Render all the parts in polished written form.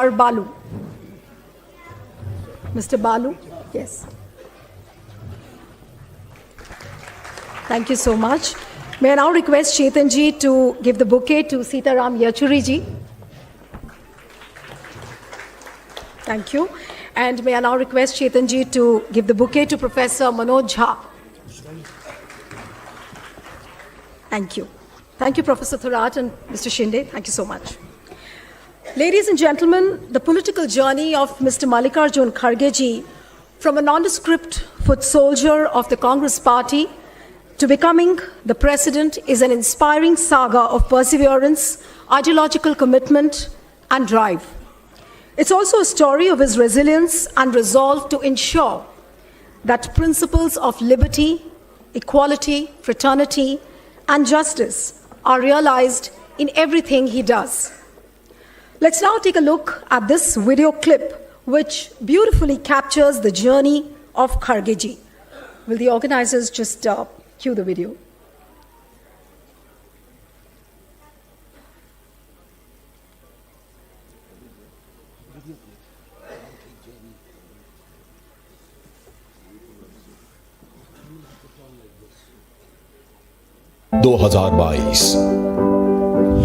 or Baalu. Mr. Baalu, yes. Thank you so much. May I now request Chetan ji to give the bouquet to Sitaram Yechury ji. Thank you. And may I now request Chetan ji to give the bouquet to Professor Manoj. Thank you. Thank you, Professor Thorat and Mr. Shinde. Thank you so much. Ladies and gentlemen, the political journey of Mr. Mallikarjun Kharge ji, from a nondescript foot soldier of the Congress party to becoming the president, is an inspiring saga of perseverance, ideological commitment, and drive. It's also a story of his resilience and resolve to ensure that principles of liberty, equality, fraternity, and justice are realized in everything he does. Let's now take a look at this video clip, which beautifully captures the journey of Kharge ji. Will the organizers just cue the video?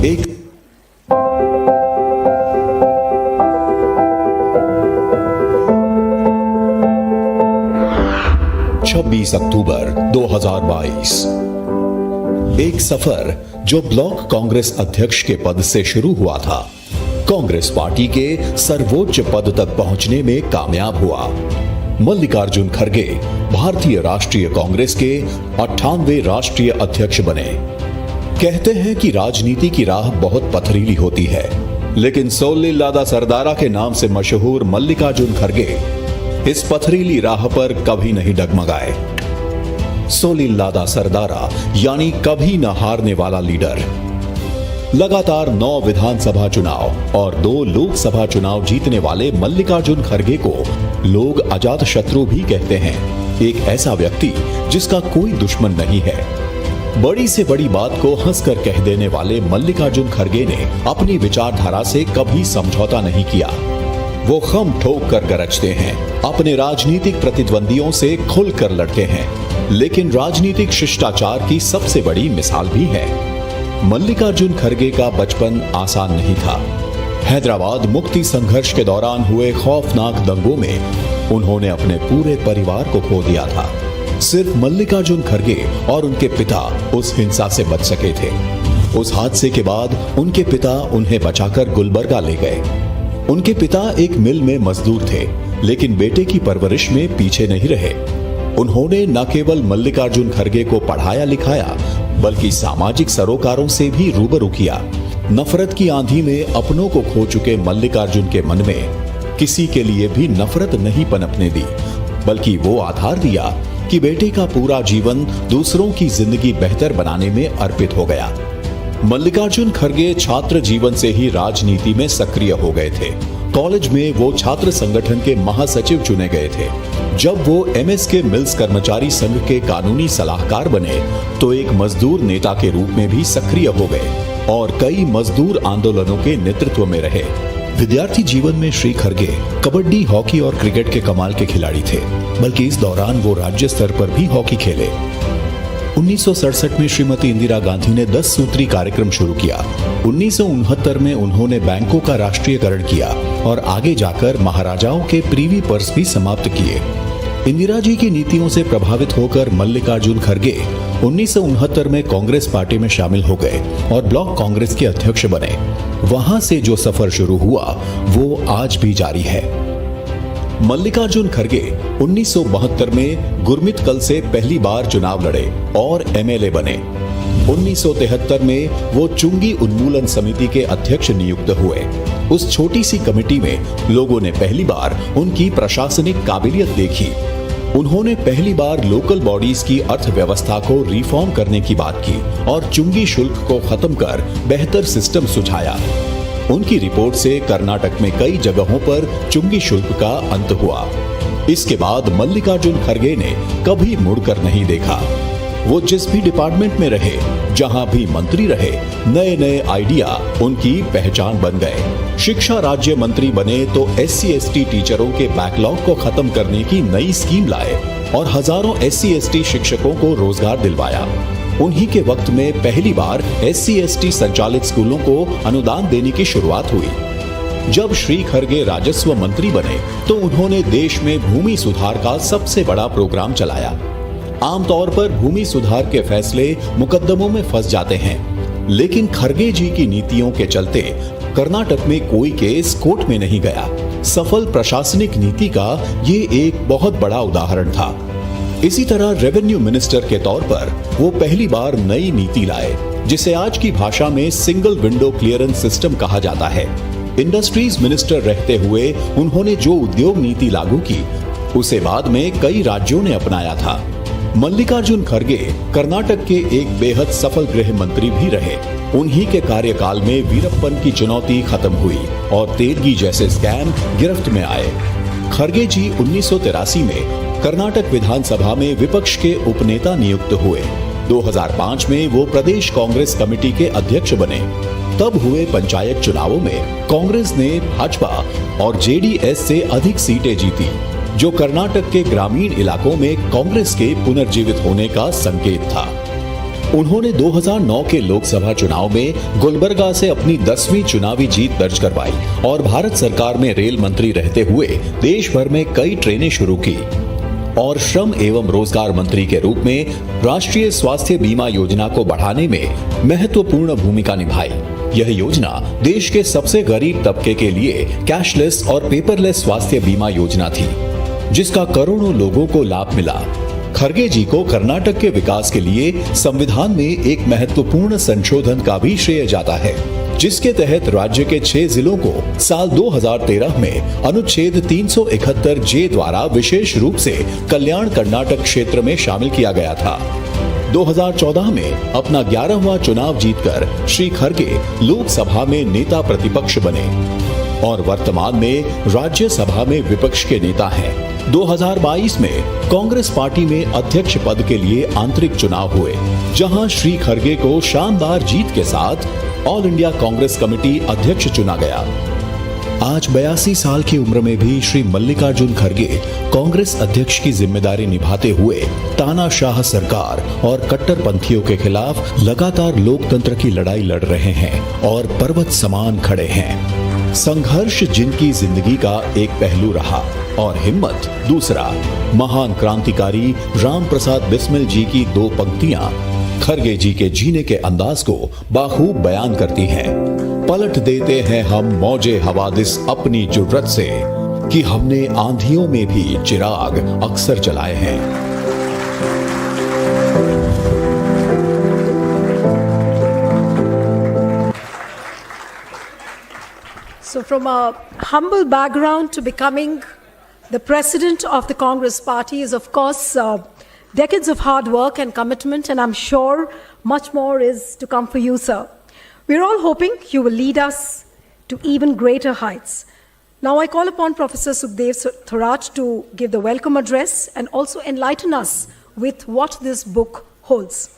एक 26 अक्टूबर 2022। एक सफर जो block Congress अध्यक्ष के पद से शुरू हुआ था, कांग्रेस पार्टी के सर्वोच्च पद तक पहुंचने में कामयाब हुआ। मल्लिकार्जुन खड़गे भारतीय राष्ट्रीय कांग्रेस के 98वें राष्ट्रीय अध्यक्ष बने। कहते हैं कि राजनीति की राह बहुत पथरीली होती है, लेकिन सोलिल्लादा सरदारा के नाम से मशहूर मल्लिकार्जुन खड़गे इस पथरीली राह पर कभी नहीं डगमगाए। सोलिल्लादा सरदारा यानी कभी न हारने वाला लीडर। लगातार 9 विधानसभा चुनाव और 2 लोकसभा चुनाव जीतने वाले मल्लिकार्जुन खड़गे को लोग अजात शत्रु भी कहते हैं। एक ऐसा व्यक्ति जिसका कोई दुश्मन नहीं है। बड़ी से बड़ी बात को हंसकर कह देने वाले मल्लिकार्जुन खड़गे ने अपनी विचारधारा से कभी समझौता नहीं किया। वो खम ठोक कर गरजते हैं, अपने राजनीतिक प्रतिद्वंदियों से खुलकर लड़ते हैं, लेकिन राजनीतिक शिष्टाचार की सबसे बड़ी मिसाल भी है। मल्लिकार्जुन खड़गे का बचपन आसान नहीं था। हैदराबाद मुक्ति संघर्ष के दौरान हुए खौफनाक दंगों में उन्होंने अपने पूरे परिवार को खो दिया था। सिर्फ मल्लिकार्जुन खड़गे और उनके पिता उस हिंसा से बच सके थे। उस हादसे के बाद उनके पिता उन्हें बचाकर गुलबर्गा ले गए। उनके पिता एक मिल में मजदूर थे, लेकिन बेटे की परवरिश में पीछे नहीं रहे। उन्होंने न केवल मल्लिकार्जुन खड़गे को पढ़ाया लिखाया, बल्कि सामाजिक सरोकारों से भी रूबरू किया। नफरत की आंधी में अपनों को खो चुके मल्लिकार्जुन के मन में किसी के लिए भी नफरत नहीं पनपने दी, बल्कि वो आधार दिया कि बेटे का पूरा जीवन दूसरों की जिंदगी बेहतर बनाने में अर्पित हो गया। मल्लिकार्जुन खड़गे छात्र जीवन से ही राजनीति में सक्रिय हो गए थे। कॉलेज में वो छात्र संगठन के महासचिव चुने गए थे। जब वो एमएसके मिल्स कर्मचारी संघ के कानूनी सलाहकार बने, तो एक मजदूर नेता के रूप में भी सक्रिय हो गए और कई मजदूर आंदोलनों के नेतृत्व में रहे। विद्यार्थी जीवन में श्री खड़गे कबड्डी, हॉकी और क्रिकेट के कमाल के खिलाड़ी थे, बल्कि इस दौरान वो राज्य स्तर पर भी हॉकी खेले। 1967 में श्रीमती इंदिरा गांधी ने 10 सूत्री कार्यक्रम शुरू किया। 1969 में उन्होंने बैंकों का राष्ट्रीयकरण किया और आगे जाकर महाराजाओं के प्रीवी पर्स भी समाप्त किए। इंदिरा जी की नीतियों से प्रभावित होकर मल्लिकार्जुन खड़गे 1969 में कांग्रेस पार्टी में शामिल हो गए और ब्लॉक कांग्रेस के अध्यक्ष बने। वहां से जो सफर शुरू हुआ वो आज भी जारी है। मल्लिकार्जुन खड़गे 1972 में गुरमितकल से पहली बार चुनाव लड़े और एमएलए बने। 1973 में वो चुंगी उन्मूलन समिति के अध्यक्ष नियुक्त हुए। उस छोटी सी कमेटी में लोगों ने पहली बार उनकी प्रशासनिक काबिलियत देखी। उन्होंने पहली बार लोकल बॉडीज की अर्थव्यवस्था को रिफॉर्म करने की बात की और चुंगी शुल्क को खत्म कर बेहतर सिस्टम सुझाया। उनकी रिपोर्ट से कर्नाटक में कई जगहों पर चुंगी शुल्क का अंत हुआ। इसके बाद मल्लिकार्जुन खड़गे ने कभी मुड़कर नहीं देखा। वो जिस भी डिपार्टमेंट में रहे, जहां भी मंत्री रहे, नए नए आइडिया उनकी पहचान बन गए। शिक्षा राज्य मंत्री बने तो SC/ST टीचरों के बैकलॉग को खत्म करने की नई स्कीम लाए और हजारों SC/ST शिक्षकों को रोजगार दिलवाया। उन्हीं के वक्त में पहली बार SC/ST संचालित स्कूलों को अनुदान देने की शुरुआत हुई। जब श्री खरगे राजस्व मंत्री बने तो उन्होंने देश में भूमि सुधार का सबसे बड़ा प्रोग्राम चलाया। आमतौर पर भूमि सुधार के फैसले मुकदमों में फंस जाते हैं, लेकिन खरगे जी की नीतियों के चलते कर्नाटक में कोई केस कोर्ट में नहीं गया। सफल प्रशासनिक नीति का ये एक बहुत बड़ा उदाहरण था। इसी तरह रेवेन्यू मिनिस्टर के तौर पर वो पहली बार नई नीति लाए, जिसे आज की भाषा में सिंगल विंडो क्लियरेंस सिस्टम कहा जाता है। इंडस्ट्रीज मिनिस्टर रहते हुए उन्होंने जो उद्योग नीति लागू की, उसे बाद में कई राज्यों ने अपनाया था। मल्लिकार्जुन खरगे कर्नाटक के एक बेहद सफल गृह मंत्री भी रहे। उन्हीं के कार्यकाल में वीरप्पन की चुनौती खत्म हुई और तेलगी जैसे स्कैम गिरफ्त में आए। खरगे जी 1983 में कर्नाटक विधानसभा में विपक्ष के उपनेता नियुक्त हुए। 2005 में वो प्रदेश कांग्रेस कमेटी के अध्यक्ष बने। तब हुए पंचायत चुनावों में कांग्रेस ने भाजपा और JDS से अधिक सीटें जीती, जो कर्नाटक के ग्रामीण इलाकों में कांग्रेस के पुनर्जीवित होने का संकेत था। उन्होंने 2009 के लोकसभा चुनाव में गुलबर्गा से अपनी 10वीं चुनावी जीत दर्ज करवाई और भारत सरकार में रेल मंत्री रहते हुए देश भर में कई ट्रेनें शुरू की और श्रम एवं रोजगार मंत्री के रूप में राष्ट्रीय स्वास्थ्य बीमा योजना को बढ़ाने में महत्वपूर्ण भूमिका निभाई। यह योजना देश के सबसे गरीब तबके के लिए कैशलेस और पेपरलेस स्वास्थ्य बीमा योजना थी, जिसका करोड़ों लोगों को लाभ मिला। खरगे जी को कर्नाटक के विकास के लिए संविधान में एक महत्वपूर्ण संशोधन का भी श्रेय जाता है, जिसके तहत राज्य के 6 जिलों को साल 2013 में अनुच्छेद 371 जे द्वारा विशेष रूप से कल्याण कर्नाटक क्षेत्र में शामिल किया गया था। 2014 में अपना 11वां चुनाव जीतकर श्री खरगे लोकसभा में नेता प्रतिपक्ष बने और वर्तमान में राज्यसभा में विपक्ष के नेता हैं। 2022 में कांग्रेस पार्टी में अध्यक्ष पद के लिए आंतरिक चुनाव हुए, जहां श्री खरगे को शानदार जीत के साथ ऑल इंडिया कांग्रेस कमेटी अध्यक्ष चुना गया। आज 82 साल की उम्र में भी श्री मल्लिकार्जुन खरगे कांग्रेस अध्यक्ष की जिम्मेदारी निभाते हुए तानाशाह सरकार और कट्टरपंथियों के खिलाफ लगातार लोकतंत्र की लड़ाई लड़ रहे हैं और पर्वत समान खड़े हैं। संघर्ष जिनकी जिंदगी का एक पहलू रहा और हिम्मत दूसरा। महान क्रांतिकारी राम प्रसाद बिस्मिल जी की 2 पंक्तियां खरगे जी के जीने के अंदाज को बाखूब बयान करती हैं। पलट देते हैं हम मौजे हवादिस अपनी जुर्रत से, कि हमने आंधियों में भी चिराग अक्सर जलाए हैं। So from a humble background to becoming the president of the Congress party is, of course, decades of hard work and commitment, and I'm sure much more is to come for you, sir. We're all hoping you will lead us to even greater heights. Now I call upon Professor Sukhdev Tharaj to give the welcome address and also enlighten us with what this book holds.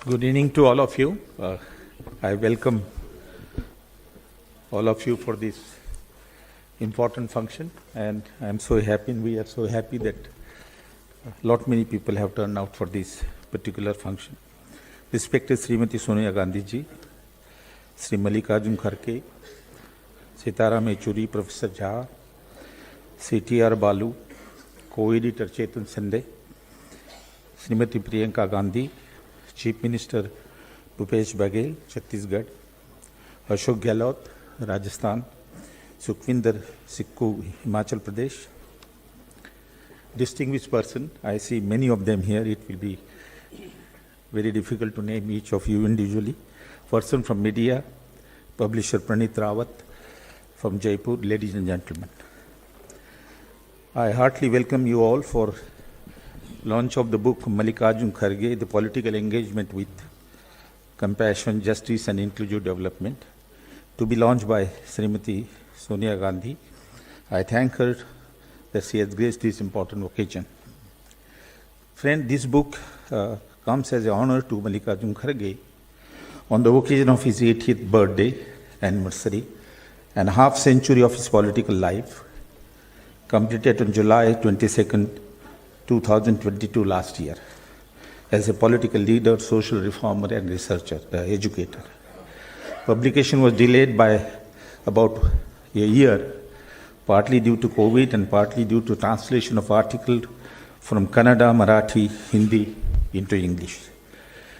Good evening to all of you. I welcome all of you for this important function, and I'm so happy, and we are so happy that many people have turned out for this particular function. Respected Srimati Sonia Gandhi ji, Shri Mallikarjun Kharge, Sitaram Yechury, Professor Jha, CTR Baalu, co-editor Chetan Sande, Srimati Priyanka Gandhi, Chief Minister Bhupesh Baghel, Chhattisgarh, Ashok Gehlot, Rajasthan, Sukhvinder Sikku, Himachal Pradesh. Distinguished person, I see many of them here. It will be very difficult to name each of you individually. Person from media, publisher Pranit Rawat from Jaipur, ladies and gentlemen. I heartily welcome you all for launch of the book Mallikarjun Kharge, The Political Engagement with Compassion, Justice and Inclusive Development, to be launched by Srimati Sonia Gandhi. I thank her that she has graced this important occasion. Friend, this book comes as an honor to Mallikarjun Kharge on the occasion of his 80th birthday anniversary and half century of his political life, completed on July 22nd, 2022 last year, as a political leader, social reformer and researcher, educator. Publication was delayed by about a year, partly due to COVID and partly due to translation of articles from Kannada, Marathi, Hindi into English.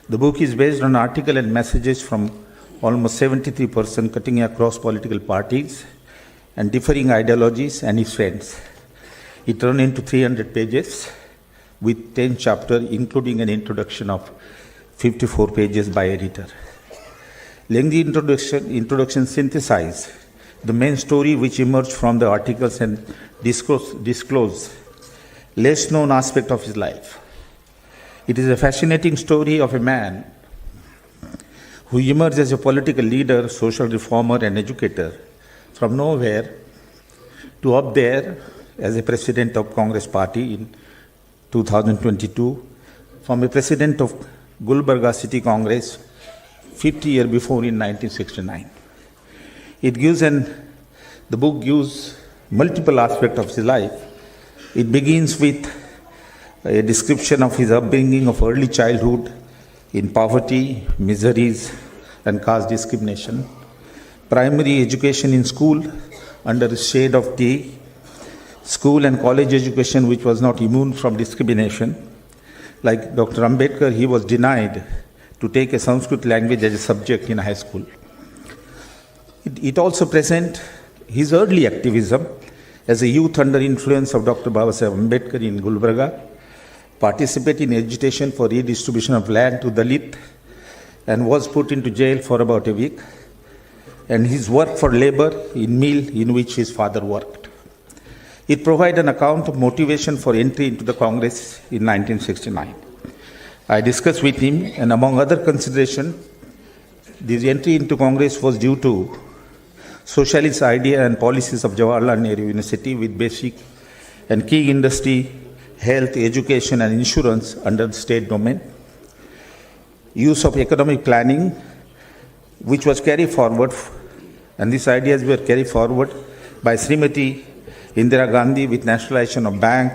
The book is based on articles and messages from almost 73% cutting across political parties and differing ideologies and his friends. It turned into 300 pages with 10 chapters, including an introduction of 54 pages by editor. Lengthy introduction synthesizes the main story which emerged from the articles and disclose less known aspect of his life. It is a fascinating story of a man who emerged as a political leader, social reformer and educator from nowhere to up there as a president of Congress party in 2022, from a president of Gulbarga City Congress 50 years before in 1969. The book gives multiple aspects of his life. It begins with a description of his upbringing of early childhood in poverty, miseries, and caste discrimination, primary education in school under the shade of tea, school and college education which was not immune from discrimination. Like Dr. Ambedkar, he was denied to take a Sanskrit language as a subject in high school. It also presents his early activism as a youth under influence of Dr. Babasaheb Ambedkar in Gulbarga, participated in agitation for redistribution of land to Dalit, and was put into jail for about a week, and his work for labor in mill in which his father worked. It provides an account of motivation for entry into the Congress in 1969. I discussed with him, and among other considerations, this entry into Congress was due to socialist idea and policies of Jawaharlal Nehru University with basic and key industry, health, education and insurance under the state domain, use of economic planning, which was carried forward, and these ideas were carried forward by Srimati Indira Gandhi with nationalization of bank,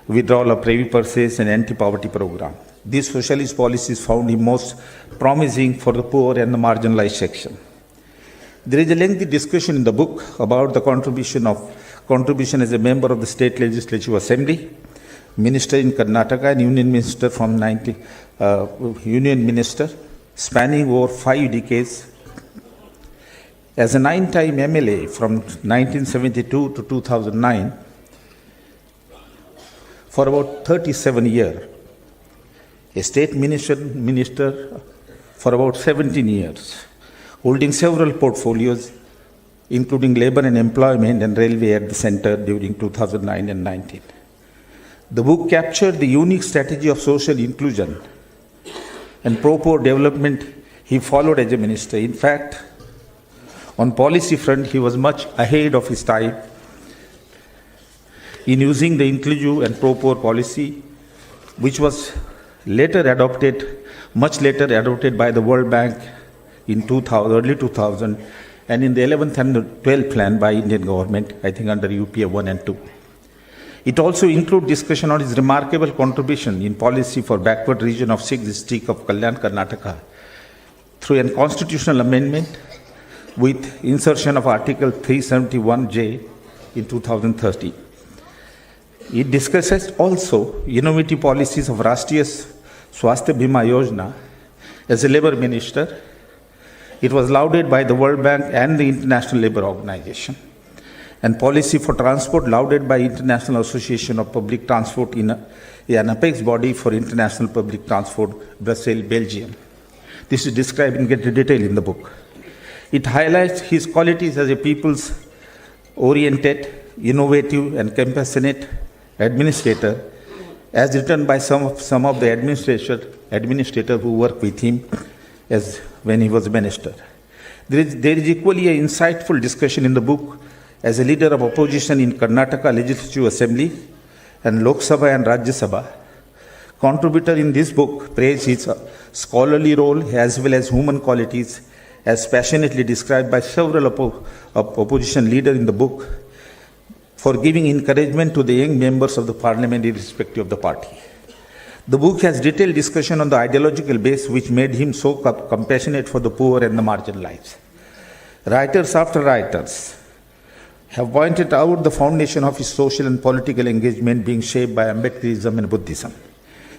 withdrawal of privy purses and anti-poverty program. These socialist policies found him most promising for the poor and the marginalized section. There is a lengthy discussion in the book about the contribution as a member of the State Legislative Assembly, minister in Karnataka and union minister spanning over 5 decades. As a 9-time MLA from 1972 to 2009, for about 37 years, a state minister for about 17 years, holding several portfolios, including labor and employment and railway at the center during 2009 and 19. The book captured the unique strategy of social inclusion and pro-poor development he followed as a minister. In fact, on policy front, he was much ahead of his time in using the inclusive and pro-poor policy, which was much later adopted by the World Bank in early 2000, and in the 11th and 12th plan by Indian government, I think under UPA 1 and 2. It also includes discussion on his remarkable contribution in policy for backward region of 6th district of Kalyan, Karnataka, through a constitutional amendment with insertion of Article 371J in 2030. It discusses also innovative policies of Rashtriya Swasthya Bima Yojana. As a labor minister, it was lauded by the World Bank and the International Labour Organization. And policy for transport lauded by International Association of Public Transport in an apex body for international public transport, Brussels, Belgium. This is described in great detail in the book. It highlights his qualities as a people's-oriented, innovative and compassionate administrator, as written by some of the administrators who work with him, as when he was minister. There is equally an insightful discussion in the book as a leader of opposition in Karnataka Legislative Assembly and Lok Sabha and Rajya Sabha. Contributor in this book praised his scholarly role as well as human qualities as passionately described by several opposition leaders in the book for giving encouragement to the young members of the parliament irrespective of the party. The book has detailed discussion on the ideological base which made him so compassionate for the poor and the marginalized. Writers after writers have pointed out the foundation of his social and political engagement being shaped by Ambedkarism and Buddhism.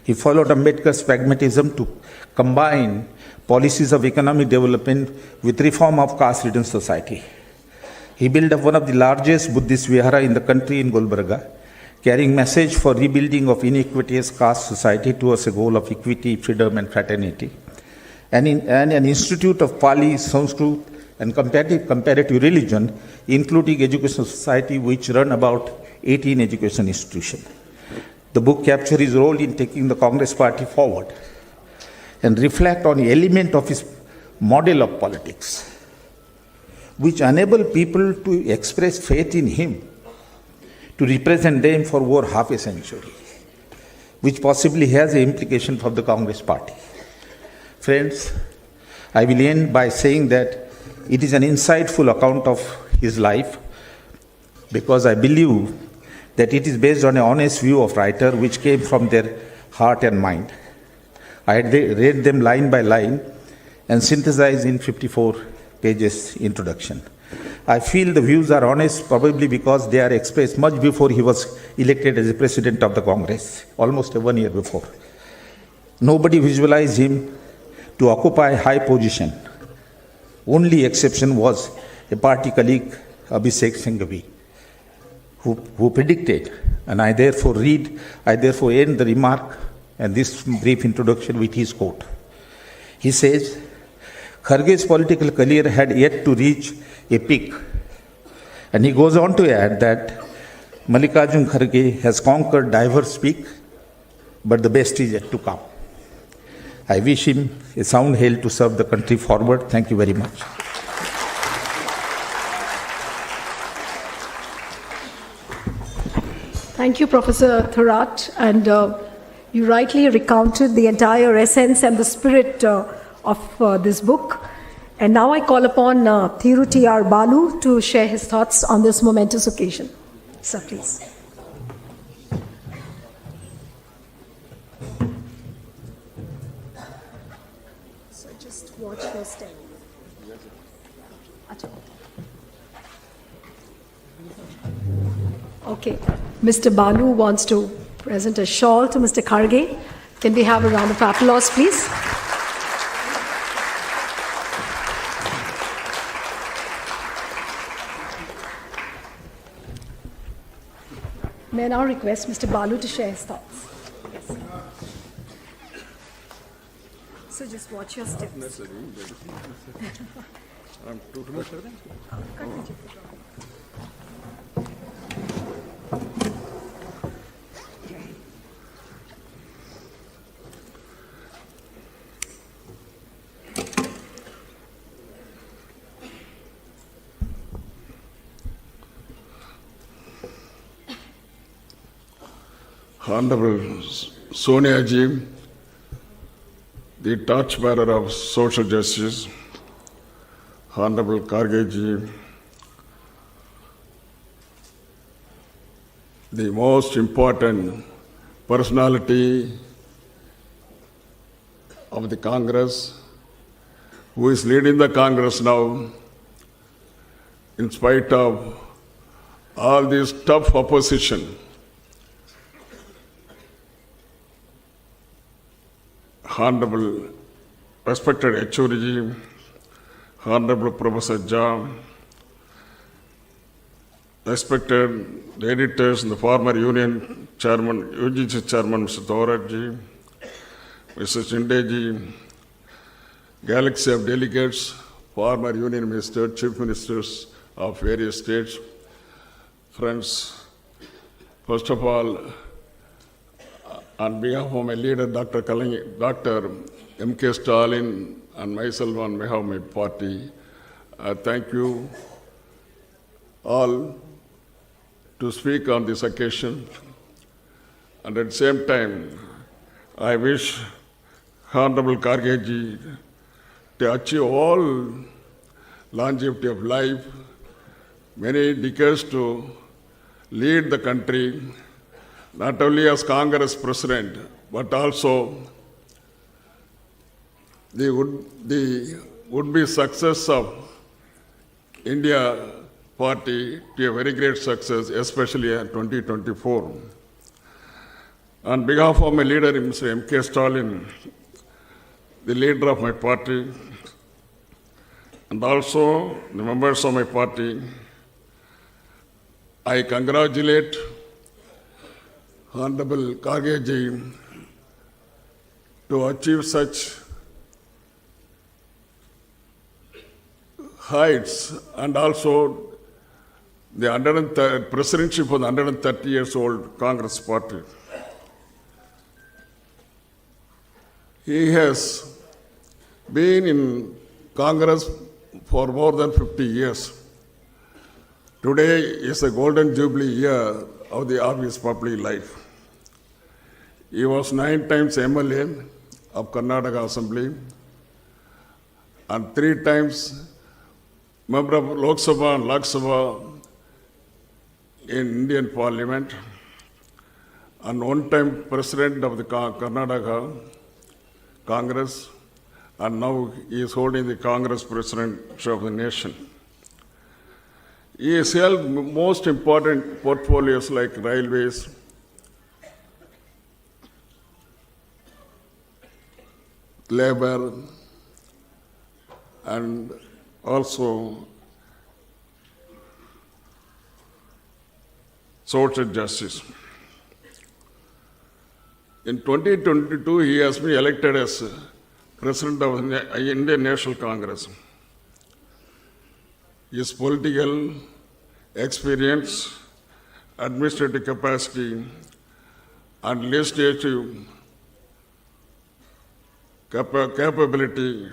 He followed Ambedkar's pragmatism to combine policies of economic development with reform of caste-ridden society. He built up one of the largest Buddhist vihara in the country in Gulbarga, carrying message for rebuilding of inequitous caste society towards a goal of equity, freedom and fraternity. And an institute of Pali, Sanskrit and comparative religion, including educational society, which run about 18 education institutions. The book captures his role in taking the Congress party forward and reflect on the element of his model of politics, which enable people to express faith in him, to represent them for over half a century, which possibly has an implication for the Congress party. Friends, I will end by saying that it is an insightful account of his life because I believe that it is based on an honest view of writer which came from their heart and mind. I read them line by line and synthesized in 54 pages introduction. I feel the views are honest probably because they are expressed much before he was elected as the president of the Congress, almost 1 year before. Nobody visualized him to occupy a high position. Only exception was a party colleague, Abhishek Singhvi, who predicted, and I therefore end the remark and this brief introduction with his quote. He says, Kharge's political career had yet to reach a peak. And he goes on to add that Mallikarjun Kharge has conquered diverse peaks, but the best is yet to come. I wish him a sound health to serve the country forward. Thank you very much. Thank you, Professor Thorat. And you rightly recounted the entire essence and the spirit of this book. And now I call upon Thiru T.R. Baalu to share his thoughts on this momentous occasion. Sir, please. So just watch your step. Okay. Mr. Baalu wants to present a shawl to Mr. Kharge. Can we have a round of applause, please? May I now request Mr. Baalu to share his thoughts? Yes. So just watch your steps. Honorable Sonia Ji, the torchbearer of social justice, Honorable Kharge Ji, the most important personality of the Congress, who is leading the Congress now, in spite of all this tough opposition. Honorable, respected Yechury Ji, Honorable Professor Jha, respected the editors and the former Union Chairman, UGC Chairman Mr. Thorat Ji, Mr. Shinde Ji, galaxy of delegates, former Union Minister, Chief Ministers of various states, friends, first of all, on behalf of my leader, Dr. M.K. Stalin, and myself on behalf of my party, I thank you all to speak on this occasion. And at the same time, I wish Honorable Kharge ji to achieve all longevity of life, many decades to lead the country, not only as Congress President, but also the would-be success of India Party to a very great success, especially in 2024. On behalf of my leader, Mr. M.K. Stalin, the leader of my party, and also the members of my party, I congratulate Honorable Kharge ji to achieve such heights, and also the presidency for the 130 years old Congress Party. He has been in Congress for more than 50 years. Today is a golden jubilee year of the obvious public life. He was 9 times MLA of Karnataka Assembly and 3 times member of Lok Sabha and Lok Sabha in Indian Parliament, and 1 time president of the Karnataka Congress, and now he is holding the Congress presidency of the nation. He has held most important portfolios like railways, labor, and also social justice. In 2022, he has been elected as President of the Indian National Congress. His political experience, administrative capacity, and legislative capability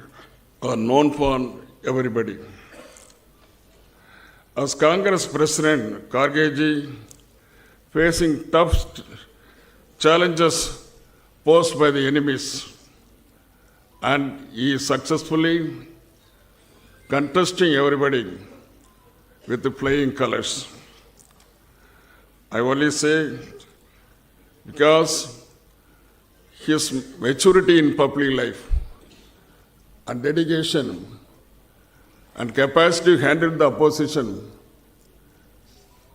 are known for everybody. As Congress President, Kharge ji, facing tough challenges posed by the enemies, and he is successfully contesting everybody with the flying colors. I only say because his maturity in public life and dedication and capacity to handle the opposition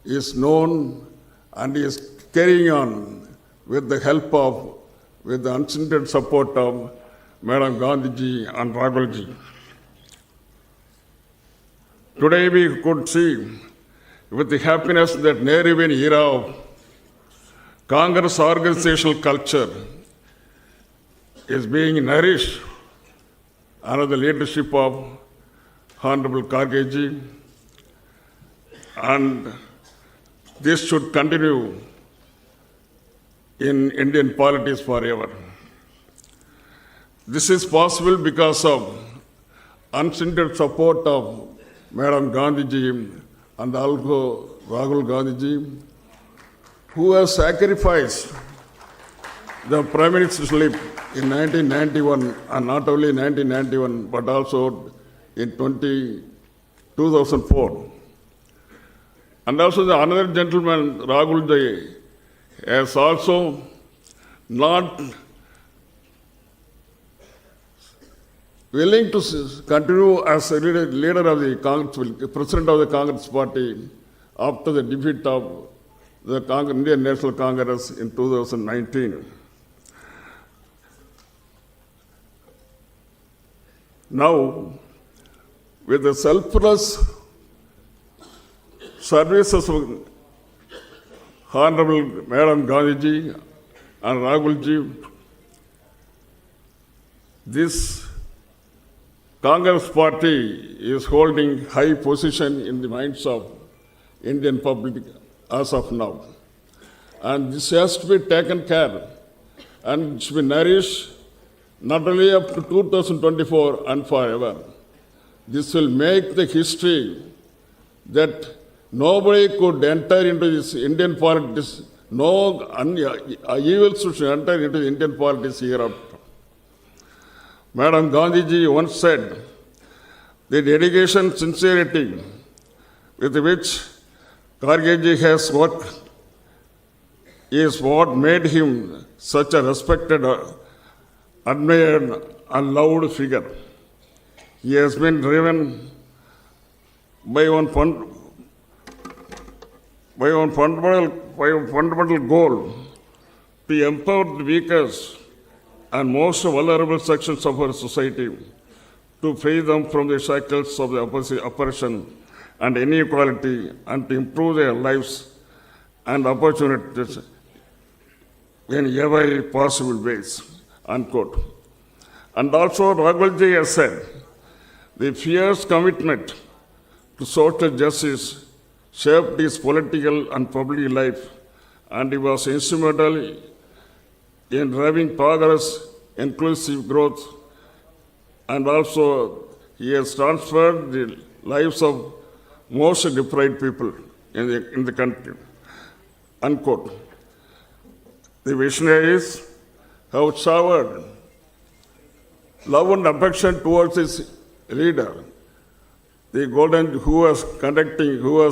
is known, and he is carrying on with the help of, with the unstinted support of Madam Gandhi ji and Rahul ji. Today we could see with the happiness that near-even era of Congress organizational culture is being nourished under the leadership of Honorable Kharge ji, and this should continue in Indian politics forever. This is possible because of unstinted support of Madam Gandhi ji and also Rahul Gandhi ji, who has sacrificed the prime ministership in 1991, and not only 1991, but also in 2004. And also the another gentleman, Rahul ji, has also not willing to continue as a leader of the Congress, president of the Congress Party after the defeat of the Indian National Congress in 2019. Now, with the selfless services of Honorable Madam Gandhi ji and Rahul ji, this Congress Party is holding high position in the minds of Indian public as of now. And this has to be taken care and should be nourished not only up to 2024 and forever. This will make the history that nobody could enter into this Indian politics, no evil should enter into the Indian politics hereafter. Madam Gandhiji once said, the dedication, sincerity with which Khargeji has worked is what made him such a respected, admired and loved figure. He has been driven by one fundamental goal to empower the weakest and most vulnerable sections of our society, to free them from the shackles of the oppression and inequality, and to improve their lives and opportunities in every possible ways, unquote. And also, Raghuji has said, the fierce commitment to social justice shaped his political and public life, and he was instrumental in driving progress, inclusive growth, and also he has transferred the lives of most deprived people in the country, unquote. The visionaries have showered love and affection towards his leader, the who was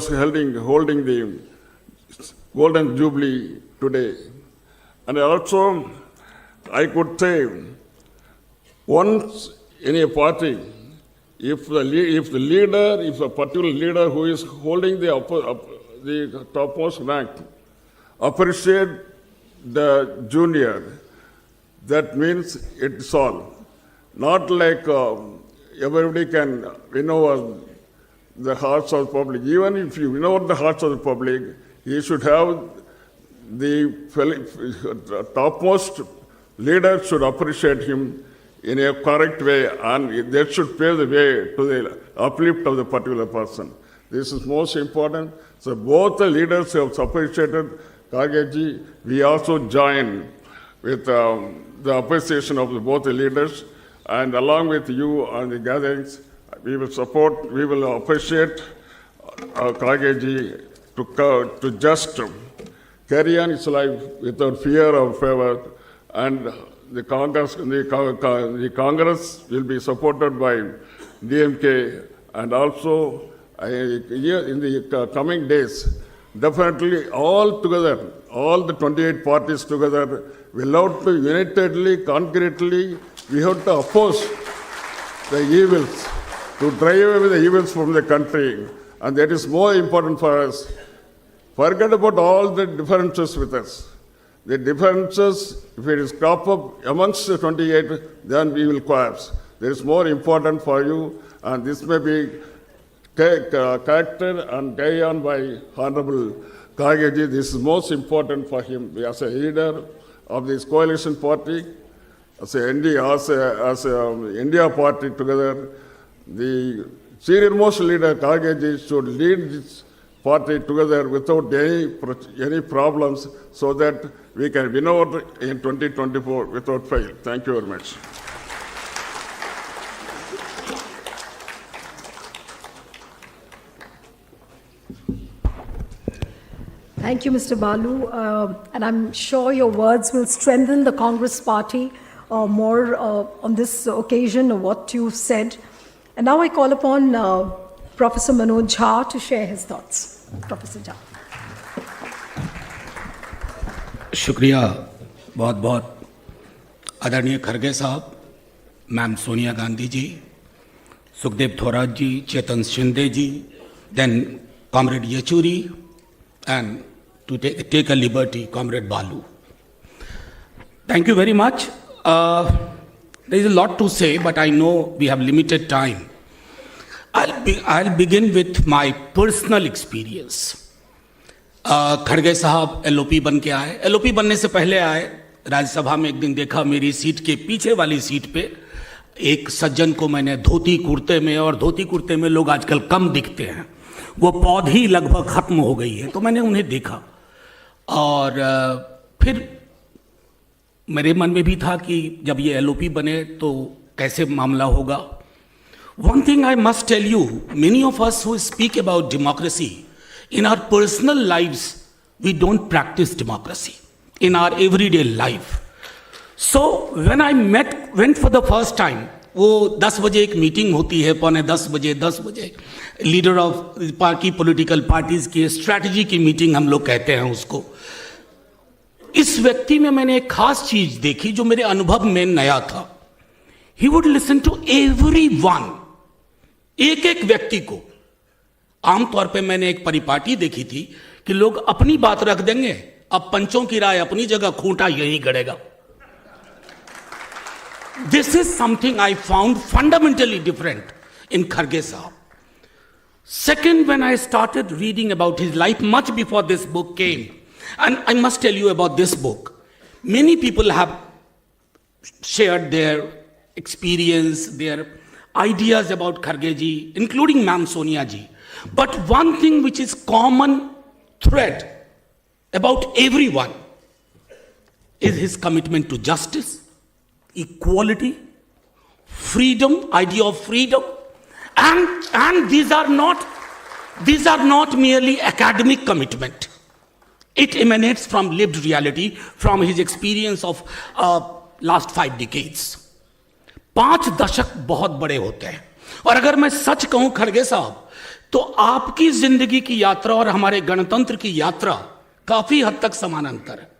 holding the Golden Jubilee today. And also, I could say, once in a party, if a particular leader who is holding the topmost rank appreciate the junior, that means it's all. Not like everybody can win over the hearts of the public. Even if you win over the hearts of the public, he should have the topmost leader should appreciate him in a correct way, and they should pave the way to the uplift of the particular person. This is most important. So both the leaders have appreciated Khargeji. We also join with the appreciation of both the leaders, and along with you on the gatherings, we will appreciate Khargeji to just carry on his life without fear or favor, and the Congress will be supported by DMK, and also in the coming days, definitely all together, all the 28 parties together, will have to unitedly, concretely, we have to oppose the evils, to drive away the evils from the country, and that is more important for us. Forget about all the differences with us. The differences, if it is crop up amongst the 28, then we will collapse. That is more important for you, and this may be character and carry on by Honorable Khargeji. This is most important for him as a leader of this coalition party, as a India party together. The senior-most leader, Khargeji, should lead this party together without any problems, so that we can win over in 2024 without fail. Thank you very much. Thank you, Mr. Baalu. And I'm sure your words will strengthen the Congress party more on this occasion of what you said. And now I call upon Professor Manoj to share his thoughts. Professor Jha. शुक्रिया बहुत बहुत आदरणीय खरगे साहब, ma'am Sonia Gandhi ji, Sukhdev Thorat ji, Chetan Shinde ji, then Comrade Yechury, and to take a liberty, Comrade Baalu. Thank you very much. There is a lot to say, but I know we have limited time. I'll begin with my personal experience. खड़गे साहब LOP बन के आए। LOP बनने से पहले आए, राज्यसभा में एक दिन देखा मेरी सीट के पीछे वाली सीट पे एक सज्जन को मैंने धोती कुर्ते में, और धोती कुर्ते में लोग आजकल कम दिखते हैं, वो पौधी लगभग खत्म हो गई है, तो मैंने उन्हें देखा। और फिर मेरे मन में भी था कि जब ये एलओपी बने तो कैसे मामला होगा. One thing I must tell you, many of us who speak about democracy, in our personal lives, we don't practice democracy in our everyday life. So when I went for the first time, वो 10 बजे एक meeting होती है, पौने 10 बजे leader of party political parties की strategy की meeting हम लोग कहते हैं उसको. इस व्यक्ति में मैंने एक खास चीज देखी जो मेरे अनुभव में नया था. He would listen to everyone, एक एक व्यक्ति को. आमतौर पे मैंने एक परिपाटी देखी थी कि लोग अपनी बात रख देंगे, अब पंचों की राय अपनी जगह, खूंटा यहीं गड़ेगा. This is something I found fundamentally different in Kharge Sahab. Second, when I started reading about his life much before this book came, and I must tell you about this book, many people have shared their experience, their ideas about Kharge ji, including Ma'am Sonia ji. But one thing which is common thread about everyone is his commitment to justice, equality, freedom, idea of freedom, and these are not merely academic commitment. It emanates from lived reality, from his experience of last 5 decades. 5 दशक बहुत बड़े होते हैं. और अगर मैं सच कहूं खड़गे साहब, तो आपकी जिंदगी की यात्रा और हमारे गणतंत्र की यात्रा काफी हद तक समानांतर है.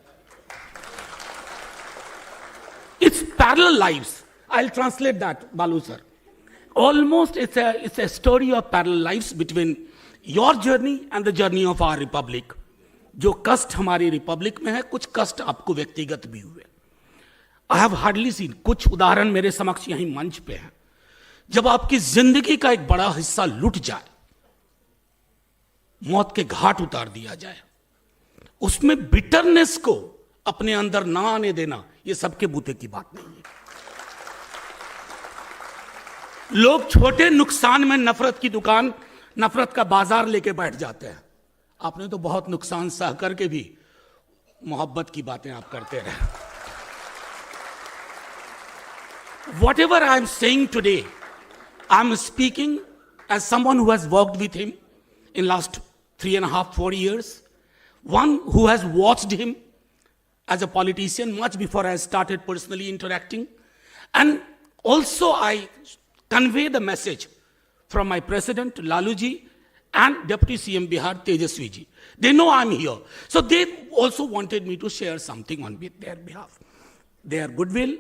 It's parallel lives. I'll translate that, Baalu sir. Almost it's a story of parallel lives between your journey and the journey of our republic. जो कष्ट हमारी रिपब्लिक में है, कुछ कष्ट आपको व्यक्तिगत भी हुए. I have hardly seen, कुछ उदाहरण मेरे समक्ष यहीं मंच पे हैं. जब आपकी जिंदगी का एक बड़ा हिस्सा लुट जाए, मौत के घाट उतार दिया जाए, उसमें बिटरनेस को अपने अंदर ना आने देना, ये सबके बूते की बात नहीं है. लोग छोटे नुकसान में नफरत की दुकान, नफरत का बाजार लेके बैठ जाते हैं. आपने तो बहुत नुकसान सह करके भी मोहब्बत की बातें आप करते रहे. Whatever I am saying today, I am speaking as someone who has worked with him in last 3.5-4 years, one who has watched him as a politician much before I started personally interacting, and also I convey the message from my president Laluji and Deputy CM Bihar Tejaswi ji. They know I'm here, so they also wanted me to share something on their behalf, their goodwill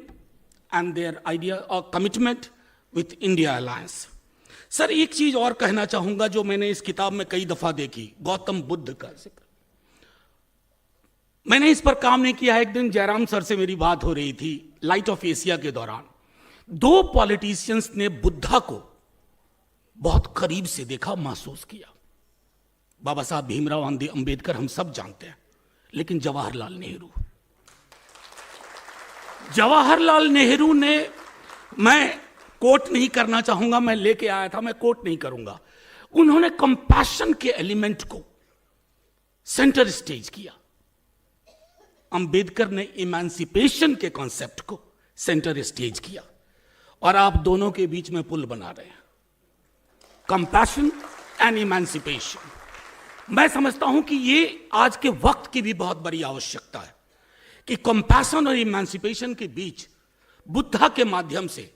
and their idea or commitment with India Alliance. Sir एक चीज और कहना चाहूंगा जो मैंने इस किताब में कई दफा देखी, गौतम बुद्ध का जिक्र. मैंने इस पर काम नहीं किया. एक दिन जयराम सर से मेरी बात हो रही थी लाइट ऑफ एशिया के दौरान. 2 पॉलिटिशियंस ने बुद्धा को बहुत करीब से देखा, महसूस किया. बाबा साहब भीमराव अंबेडकर हम सब जानते हैं, लेकिन जवाहरलाल नेहरू ने, मैं कोट नहीं करना चाहूंगा, मैं लेके आया था, मैं कोट नहीं करूंगा, उन्होंने कंपैशन के एलिमेंट को सेंटर स्टेज किया. अंबेडकर ने इमेंसिपेशन के कॉन्सेप्ट को सेंटर स्टेज किया, और आप दोनों के बीच में पुल बना रहे हैं, कंपैशन एंड इमेंसिपेशन. मैं समझता हूं कि ये आज के वक्त की भी बहुत बड़ी आवश्यकता है कि कंपैशन और इमेंसिपेशन के बीच बुद्धा के माध्यम से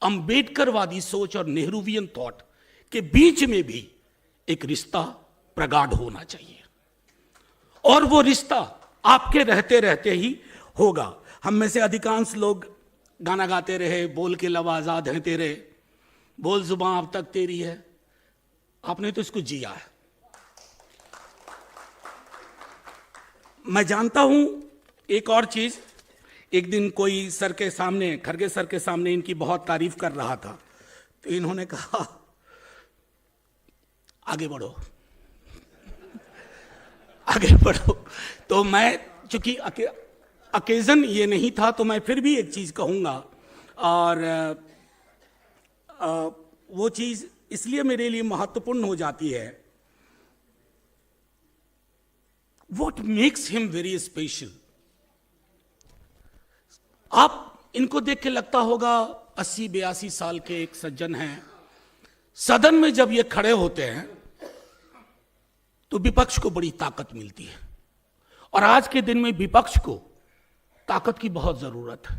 अंबेडकरवादी सोच और नेहरूवियन थॉट के बीच में भी एक रिश्ता प्रगाढ़ होना चाहिए, और वो रिश्ता आपके रहते रहते ही होगा. हम में से अधिकांश लोग गाना गाते रहे, बोल के लब आजाद हैं तेरे, बोल जुबान अब तक तेरी है. आपने तो इसको जिया है. मैं जानता हूं एक और चीज, एक दिन कोई सर के सामने, खरगे सर के सामने इनकी बहुत तारीफ कर रहा था, तो इन्होंने कहा आगे बढ़ो आगे बढ़ो. तो मैं, चूंकि अकेजन ये नहीं था, तो मैं फिर भी एक चीज कहूंगा, और वो चीज इसलिए मेरे लिए महत्वपूर्ण हो जाती है. What makes him very special? आप इनको देख के लगता होगा 80-82 साल के एक सज्जन हैं। सदन में जब ये खड़े होते हैं तो विपक्ष को बड़ी ताकत मिलती है, और आज के दिन में विपक्ष को ताकत की बहुत जरूरत है।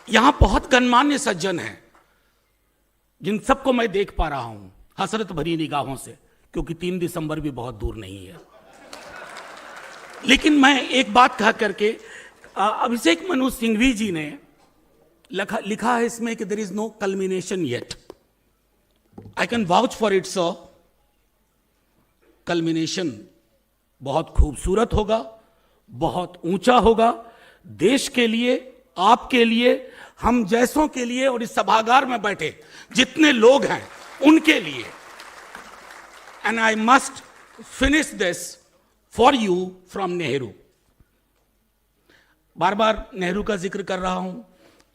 यहां बहुत गणमान्य सज्जन हैं जिन सबको मैं देख पा रहा हूं हसरत भरी निगाहों से, क्योंकि 3 दिसंबर भी बहुत दूर नहीं है। लेकिन मैं एक बात कहा करके, अभिषेक मनु सिंघवी जी ने लिखा है इसमें कि there is no culmination yet. I can vouch for it sir. Culmination बहुत खूबसूरत होगा, बहुत ऊंचा होगा, देश के लिए, आपके लिए, हम जैसों के लिए, और इस सभागार में बैठे जितने लोग हैं उनके लिए। And I must finish this for you from Nehru. बार बार नेहरू का जिक्र कर रहा हूं,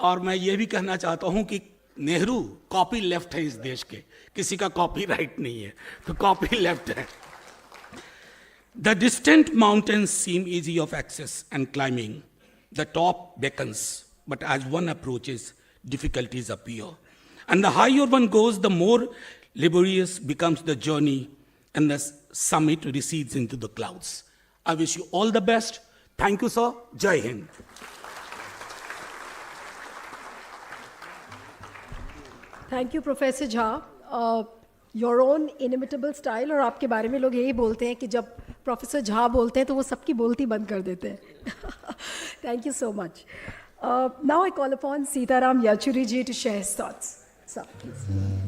और मैं ये भी कहना चाहता हूं कि नेहरू कॉपी लेफ्ट है इस देश के, किसी का कॉपी राइट नहीं है, तो कॉपी लेफ्ट है। The distant mountains seem easy of access and climbing. The top beckons, but as one approaches, difficulties appear. And the higher one goes, the more laborious becomes the journey, and the summit recedes into the clouds. I wish you all the best. Thank you, sir. Jai Hind. Thank you professor Jha. Your own inimitable style, और आपके बारे में लोग यही बोलते हैं कि जब प्रोफेसर झा बोलते हैं तो वो सबकी बोलती बंद कर देते हैं। Thank you so much. Now I call upon Sitaram Yechury ji to share his thoughts. Sir please.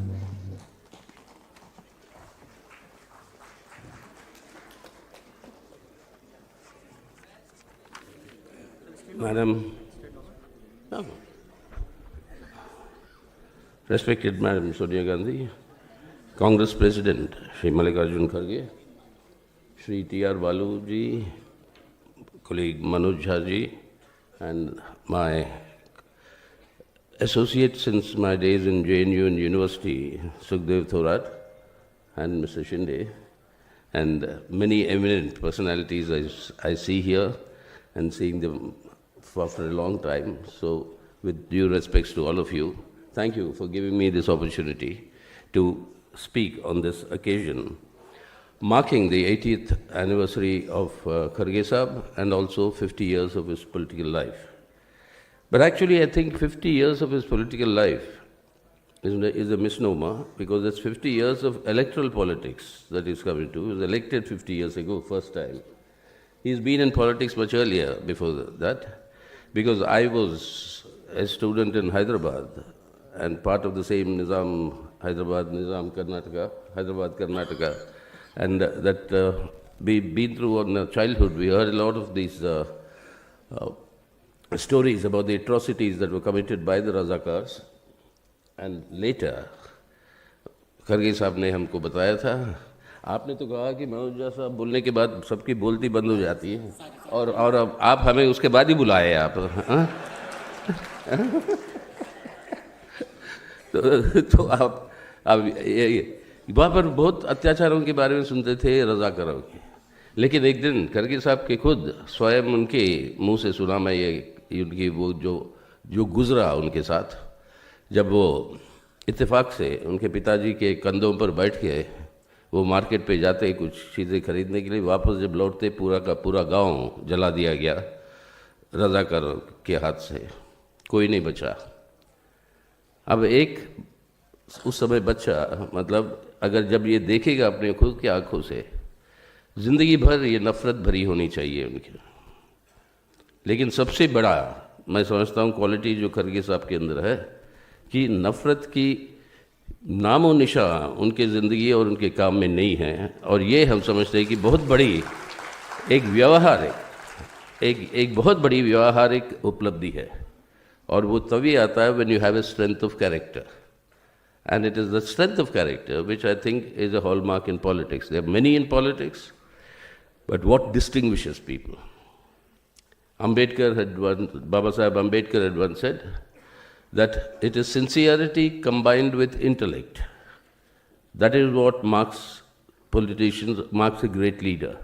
Madam, respected Madam Sonia Gandhi, Congress President Shri Mallikarjun Kharge, Shri T.R. Baalu ji, colleague Manoj ji, and my associate since my days in JNU and University, Sukhdev Thorat, and Mr. Shinde, and many eminent personalities I see here, and seeing them after a long time. So, with due respects to all of you, thank you for giving me this opportunity to speak on this occasion, marking the 80th anniversary of Kharge Sahab and also 50 years of his political life. But actually, I think 50 years of his political life is a misnomer, because it's 50 years of electoral politics that he's coming to. He was elected 50 years ago, first time. He's been in politics much earlier before that, because I was a student in Hyderabad and part of the same Nizam, Hyderabad, Karnataka, and that we've been through on childhood. We heard a lot of these stories about the atrocities that were committed by the Razakars, and later Kharge साहब ने हमको बताया था। आपने तो कहा कि मनोज साहब बोलने के बाद सबकी बोलती बंद हो जाती है, और अब आप हमें उसके बाद ही बुलाए आप। तो आप वहाँ पर बहुत अत्याचारों के बारे में सुनते थे, रज़ाकारों के, लेकिन एक दिन खरगे साहब के खुद स्वयं उनके मुंह से सुना मैं ये उनकी वो जो गुजरा उनके साथ, जब वो इत्तेफाक से उनके पिताजी के कंधों पर बैठ के वो मार्केट पे जाते कुछ चीज़ें खरीदने के लिए, वापस जब लौटते पूरा का पूरा गांव जला दिया गया रज़ाकार के हाथ से, कोई नहीं बचा। अब एक उस समय बच्चा, मतलब अगर जब ये देखेगा अपने खुद की आंखों से, ज़िंदगी भर ये नफ़रत भरी होनी चाहिए उनकी। लेकिन सबसे बड़ा मैं समझता हूँ क्वालिटी जो खरगे साहब के अंदर है कि नफ़रत की नामो निशा उनके ज़िंदगी और उनके काम में नहीं है, और ये हम समझते हैं कि बहुत बड़ी एक व्यवहारिक एक बहुत बड़ी व्यवहारिक उपलब्धि है, और वो तभी आता है when you have a strength of character, and it is the strength of character which I think is a hallmark in politics. There are many in politics, but what distinguishes people? Baba Sahib Ambedkar had once said that it is sincerity combined with intellect. That is what marks politicians, marks a great leader.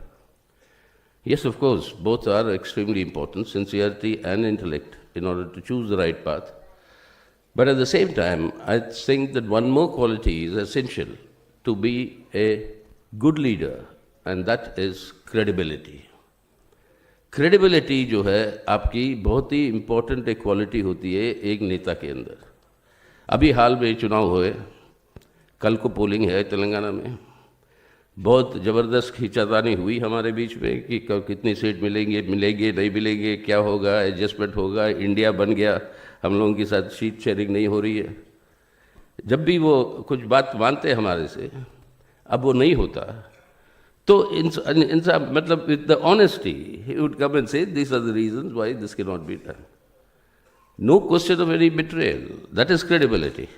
Yes, of course, both are extremely important, sincerity and intellect, in order to choose the right path. But at the same time, I think that one more quality is essential to be a good leader, and that is credibility. Credibility जो है आपकी बहुत ही important एक quality होती है एक नेता के अंदर. अभी हाल में चुनाव हुए, कल को पोलिंग है तेलंगाना में. बहुत ज़बरदस्त खींचातानी हुई हमारे बीच में कि कितनी सीट मिलेंगे नहीं मिलेंगे, क्या होगा, एडजस्टमेंट होगा, इंडिया बन गया, हम लोगों के साथ सीट शेयरिंग नहीं हो रही है. जब भी वो कुछ बात मानते हैं हमारे से, अब वो नहीं होता, तो इंसान मतलब विद द ऑनेस्टी ही would come and say this are the reasons why this can not be done. No question of any betrayal. That is credibility.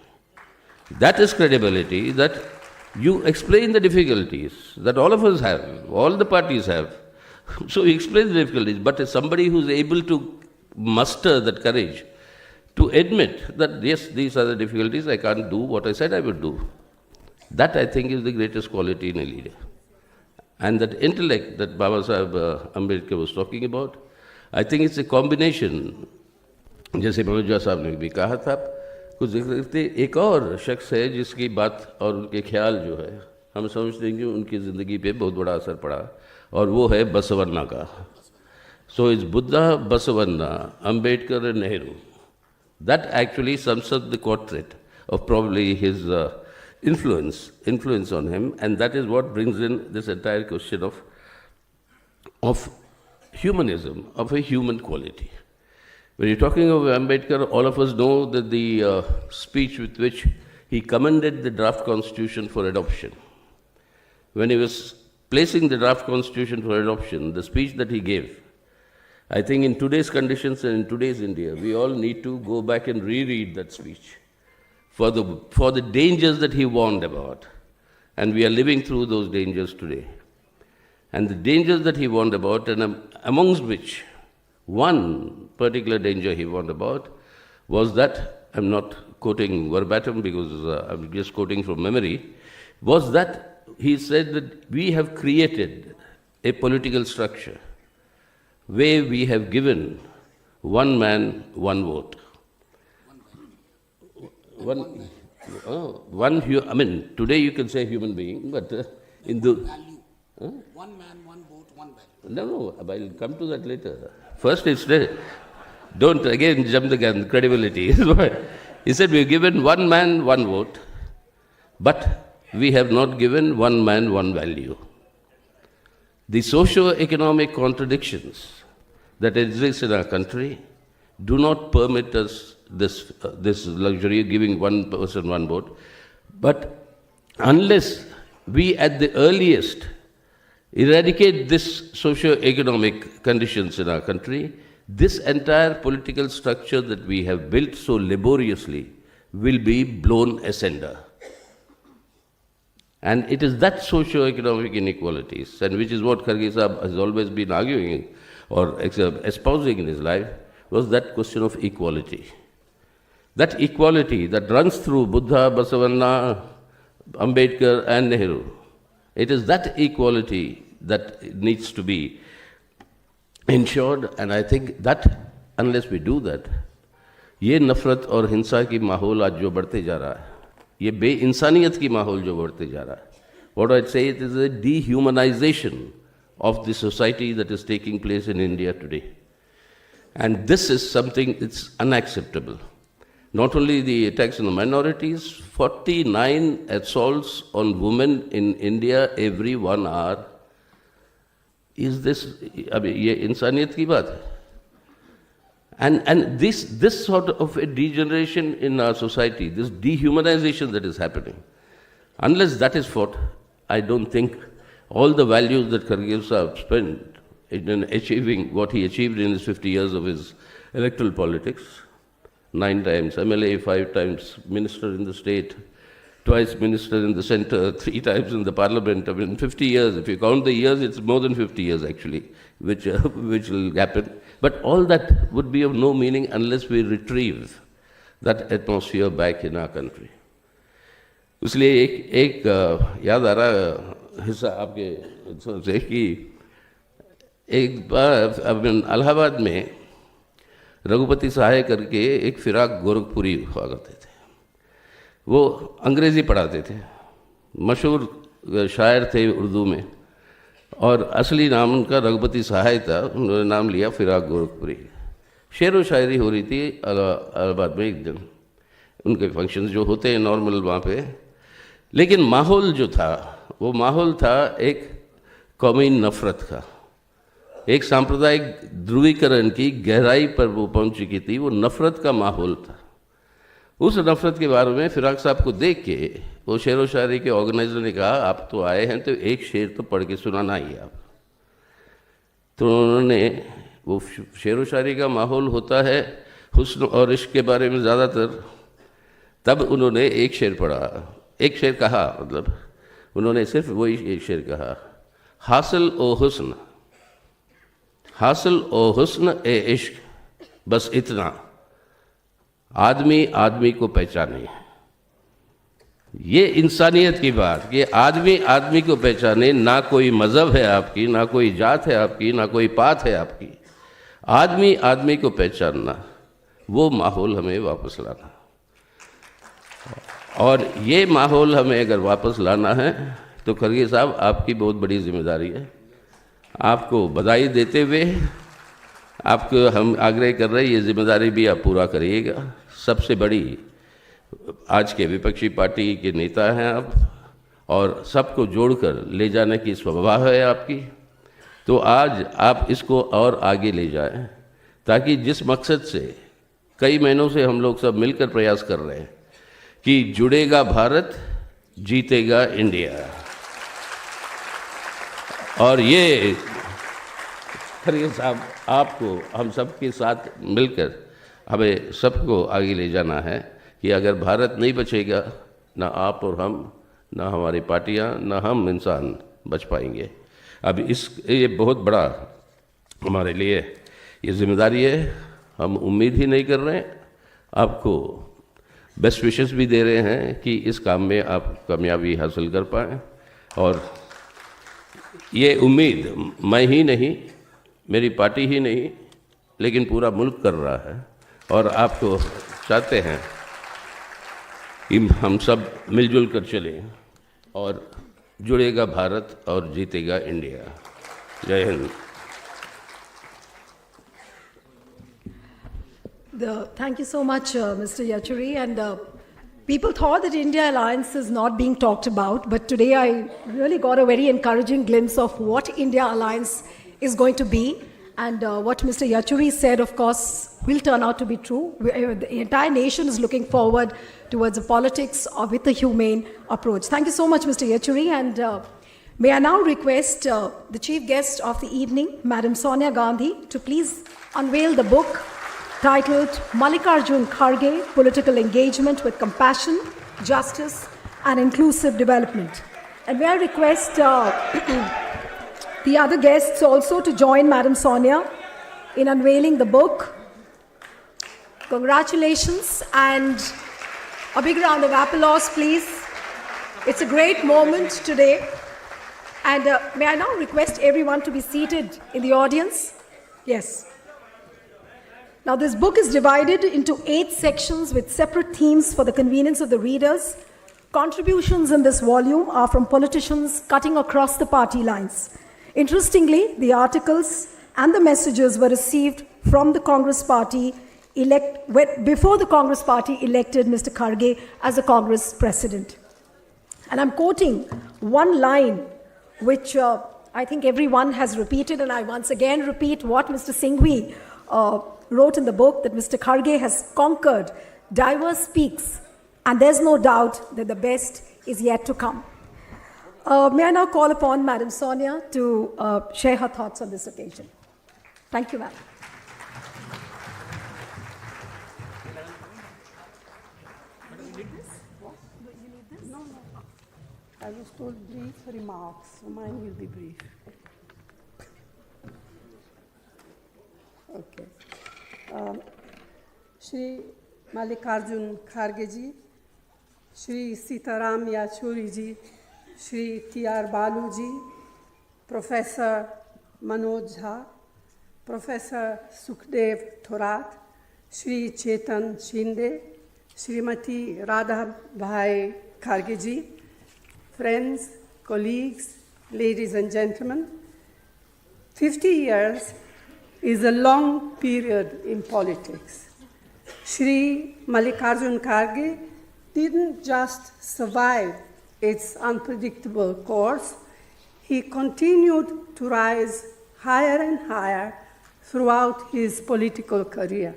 That is credibility, that you explain the difficulties that all of us have, all the parties have. So you explain the difficulties, but as somebody who's able to muster that courage to admit that yes, these are the difficulties, I can't do what I said I would do. That I think is the greatest quality in a leader. And that intellect that Baba Sahib Ambedkar was talking about, I think it's a combination. जैसे मनोज साहब ने भी कहा था, कुछ जिक्र एक और शख्स है जिसकी बात और उनके ख्याल जो है हम समझते हैं कि उनकी ज़िंदगी पे बहुत बड़ा असर पड़ा, और वो है बसवन्ना का. So it's Buddha, Basavanna, Ambedkar and Nehru. That actually sums up the quartet of probably his influence on him, and that is what brings in this entire question of humanism, of a human quality. When you're talking of Ambedkar, all of us know that the speech with which he commended the draft constitution for adoption. When he was placing the draft constitution for adoption, the speech that he gave, I think in today's conditions and in today's India, we all need to go back and reread that speech for the dangers that he warned about. And we are living through those dangers today. And the dangers that he warned about, and amongst which one particular danger he warned about was that, I'm not quoting verbatim because I'm just quoting from memory, was that he said that we have created a political structure where we have given one man, one vote. I mean, today you can say human being, but in the... One man, one vote, one value. No, I'll come to that later. First, it's don't again jump the gun, credibility. He said, we've given one man, one vote, but we have not given one man, one value. The socio-economic contradictions that exist in our country do not permit us this luxury of giving one person, one vote. But unless we at the earliest eradicate this socio-economic conditions in our country, this entire political structure that we have built so laboriously will be blown asunder. And it is that socio-economic inequalities, and which is what Kharge Sahib has always been arguing or espousing in his life, was that question of equality. That equality that runs through Buddha, Basavanna, Ambedkar and Nehru. It is that equality that needs to be ensured, and I think that unless we do that, ये नफरत और हिंसा की माहौल आज जो बढ़ते जा रहा है, ये बेइंसानियत की माहौल जो बढ़ते जा रहा है, what I'd say it is a dehumanization of the society that is taking place in India today. And this is something that's unacceptable. Not only the attacks on the minorities, 49 assaults on women in India every 1 hour. Is this, I mean, ये इंसानियत की बात है? And this sort of a degeneration in our society, this dehumanization that is happening, unless that is fought, I don't think all the values that Kharge Sahib spent in achieving what he achieved in his 50 years of his electoral politics, 9 times MLA, 5 times minister in the state, twice minister in the center, 3 times in the parliament. I mean, 50 years, if you count the years, it's more than 50 years actually, which will happen. But all that would be of no meaning unless we retrieve that atmosphere back in our country. इसलिए एक याद आ रहा हिस्सा आपके से कि एक बार अब इलाहाबाद में रघुपति सहाय करके एक फिराक गोरखपुरी हुआ करते थे। वो अंग्रेज़ी पढ़ाते थे, मशहूर शायर थे उर्दू में, और असली नाम उनका रघुपति सहाय था। उन्होंने नाम लिया फिराक गोरखपुरी। शेर व शायरी हो रही थी इलाहाबाद में एक दिन, उनके फंक्शंस जो होते हैं नॉर्मल वहाँ पे। लेकिन माहौल जो था वो माहौल था एक कौमी नफ़रत का, एक सांप्रदायिक ध्रुवीकरण की गहराई पर वो पहुँच चुकी थी। वो नफ़रत का माहौल था। उस नफ़रत के बारे में फिराक साहब को देख के वो शेर व शायरी के ऑर्गेनाइज़र ने कहा, आप तो आए हैं तो एक शेर तो पढ़ के सुनाना ही है आप। तो उन्होंने, वो शेर व शायरी का माहौल होता है हुस्न और इश्क के बारे में ज़्यादातर, तब उन्होंने एक शेर पढ़ा, एक शेर कहा, मतलब उन्होंने सिर्फ वही एक शेर कहा, हासिल ओ हुस्न, हासिल ओ हुस्न ए इश्क, बस इतना, आदमी आदमी को पहचाने। ये इंसानियत की बात कि आदमी आदमी को पहचाने, ना कोई मज़हब है आपकी, ना कोई जात है आपकी, ना कोई पात है आपकी, आदमी आदमी को पहचानना, वो माहौल हमें वापस लाना। और ये माहौल हमें अगर वापस लाना है तो खरगे साहब आपकी बहुत बड़ी जिम्मेदारी है। आपको बधाई देते हुए आपको हम आग्रह कर रहे हैं, ये जिम्मेदारी भी आप पूरा करिएगा। सबसे बड़ी आज के विपक्षी पार्टी के नेता हैं आप, और सबको जोड़कर ले जाने की स्वभाव है आपकी। तो आज आप इसको और आगे ले जाएं, ताकि जिस मकसद से कई महीनों से हम लोग सब मिलकर प्रयास कर रहे हैं कि जुड़ेगा भारत, जीतेगा इंडिया, और ये खरगे साहब आपको हम सब के साथ मिलकर हमें सबको आगे ले जाना है कि अगर भारत नहीं बचेगा, ना आप और हम, ना हमारी पार्टियां, ना हम इंसान बच पाएंगे। अब ये बहुत बड़ा हमारे लिए ये जिम्मेदारी है। हम उम्मीद ही नहीं कर रहे हैं, आपको बेस्ट विशेस भी दे रहे हैं कि इस काम में आप कामयाबी हासिल कर पाएँ। और ये उम्मीद मैं ही नहीं, मेरी पार्टी ही नहीं, लेकिन पूरा मुल्क कर रहा है। और आपको चाहते हैं कि हम सब मिलजुल कर चलें, और जुड़ेगा भारत और जीतेगा इंडिया। जय Hind. Thank you so much, Mr. Yechury. And people thought that India Alliance is not being talked about, but today I really got a very encouraging glimpse of what India Alliance is going to be. And what Mr. Yechury said, of course, will turn out to be true. The entire nation is looking forward towards a politics with a humane approach. Thank you so much, Mr. Yechury. And may I now request the chief guest of the evening, Madam Sonia Gandhi, to please unveil the book titled Mallikarjun Kharge, Political Engagement with Compassion, Justice and Inclusive Development. And may I request the other guests also to join Madam Sonia in unveiling the book. Congratulations, and a big round of applause, please. It's a great moment today. And may I now request everyone to be seated in the audience? Yes. Now, this book is divided into 8 sections with separate themes for the convenience of the readers. Contributions in this volume are from politicians cutting across the party lines. Interestingly, the articles and the messages were received from the Congress party before the Congress party elected Mr. Kharge as the Congress president. And I'm quoting one line which I think everyone has repeated, and I once again repeat what Mr. Singhvi wrote in the book, that Mr. Kharge has conquered diverse peaks, and there's no doubt that the best is yet to come. May I now call upon Madam Sonia to share her thoughts on this occasion. Thank you, Madam. I was told brief remarks, so mine will be brief. Okay. Shri Mallikarjun Kharge ji, Shri Sitaram Yechury ji, Shri T.R. Baalu ji, Professor Manoj, Professor Sukhdev Thorat, Shri Chetan Shinde, Srimati Radha Bhai Kharge ji, friends, colleagues, ladies and gentlemen, 50 years is a long period in politics. Shri Mallikarjun Kharge didn't just survive its unpredictable course, he continued to rise higher and higher throughout his political career.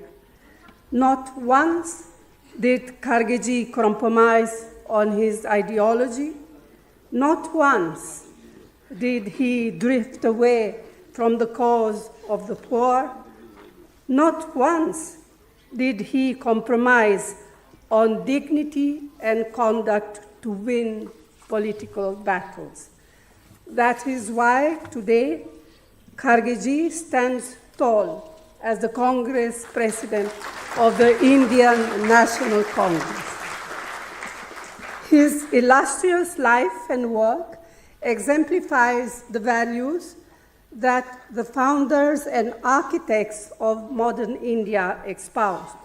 Not once did Kharge compromise on his ideology. Not once did he drift away from the cause of the poor. Not once did he compromise on dignity and conduct to win political battles. That is why today Kharge stands tall as the Congress President of the Indian National Congress. His illustrious life and work exemplifies the values that the founders and architects of modern India espoused.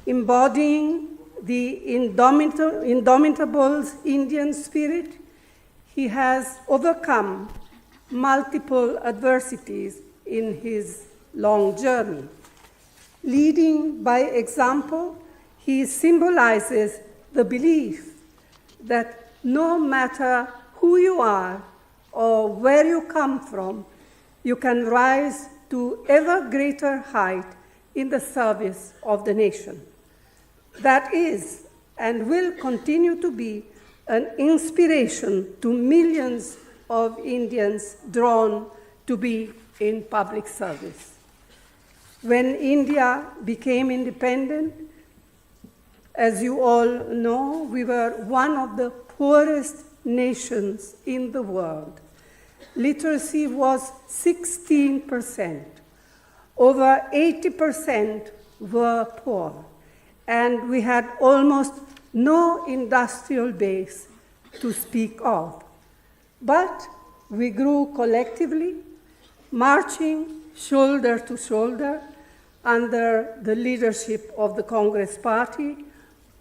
Embodying the indomitable Indian spirit, he has overcome multiple adversities in his long journey. Leading by example, he symbolizes the belief that no matter who you are or where you come from, you can rise to ever greater height in the service of the nation. That is and will continue to be an inspiration to millions of Indians drawn to be in public service. When India became independent, as you all know, we were one of the poorest nations in the world. Literacy was 16%. Over 80% were poor, and we had almost no industrial base to speak of. But we grew collectively, marching shoulder to shoulder under the leadership of the Congress Party,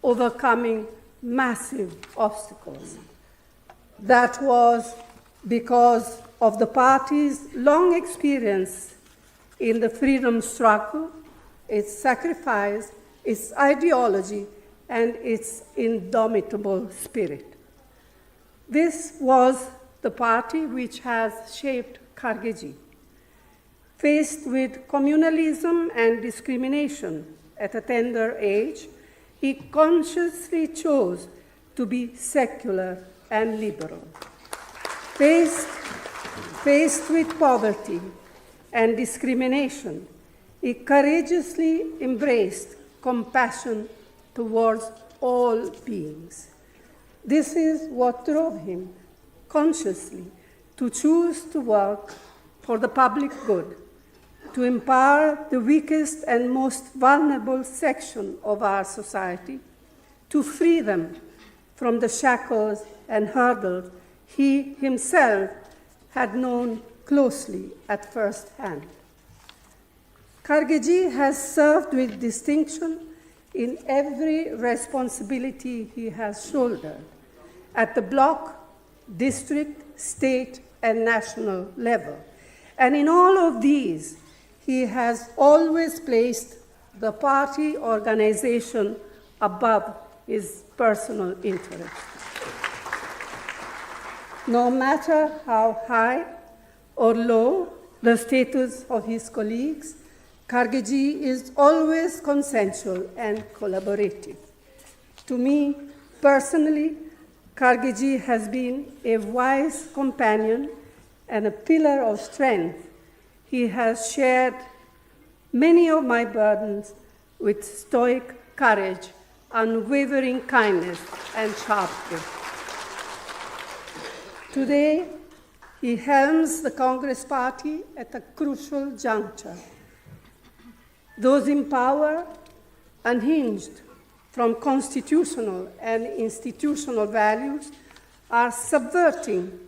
overcoming massive obstacles. That was because of the party's long experience in the freedom struggle, its sacrifice, its ideology, and its indomitable spirit. This was the party which has shaped Kharge. Faced with communalism and discrimination at a tender age, he consciously chose to be secular and liberal. Faced with poverty and discrimination, he courageously embraced compassion towards all beings. This is what drove him consciously to choose to work for the public good, to empower the weakest and most vulnerable section of our society, to free them from the shackles and hurdles he himself had known closely at first hand. Kharge has served with distinction in every responsibility he has shouldered at the block, district, state, and national level. And in all of these, he has always placed the party organization above his personal interest. No matter how high or low the status of his colleagues, Kharge is always consensual and collaborative. To me, personally, Kharge has been a wise companion and a pillar of strength. He has shared many of my burdens with stoic courage, unwavering kindness, and sharp wit. Today, he helms the Congress Party at a crucial juncture. Those in power, unhinged from constitutional and institutional values, are subverting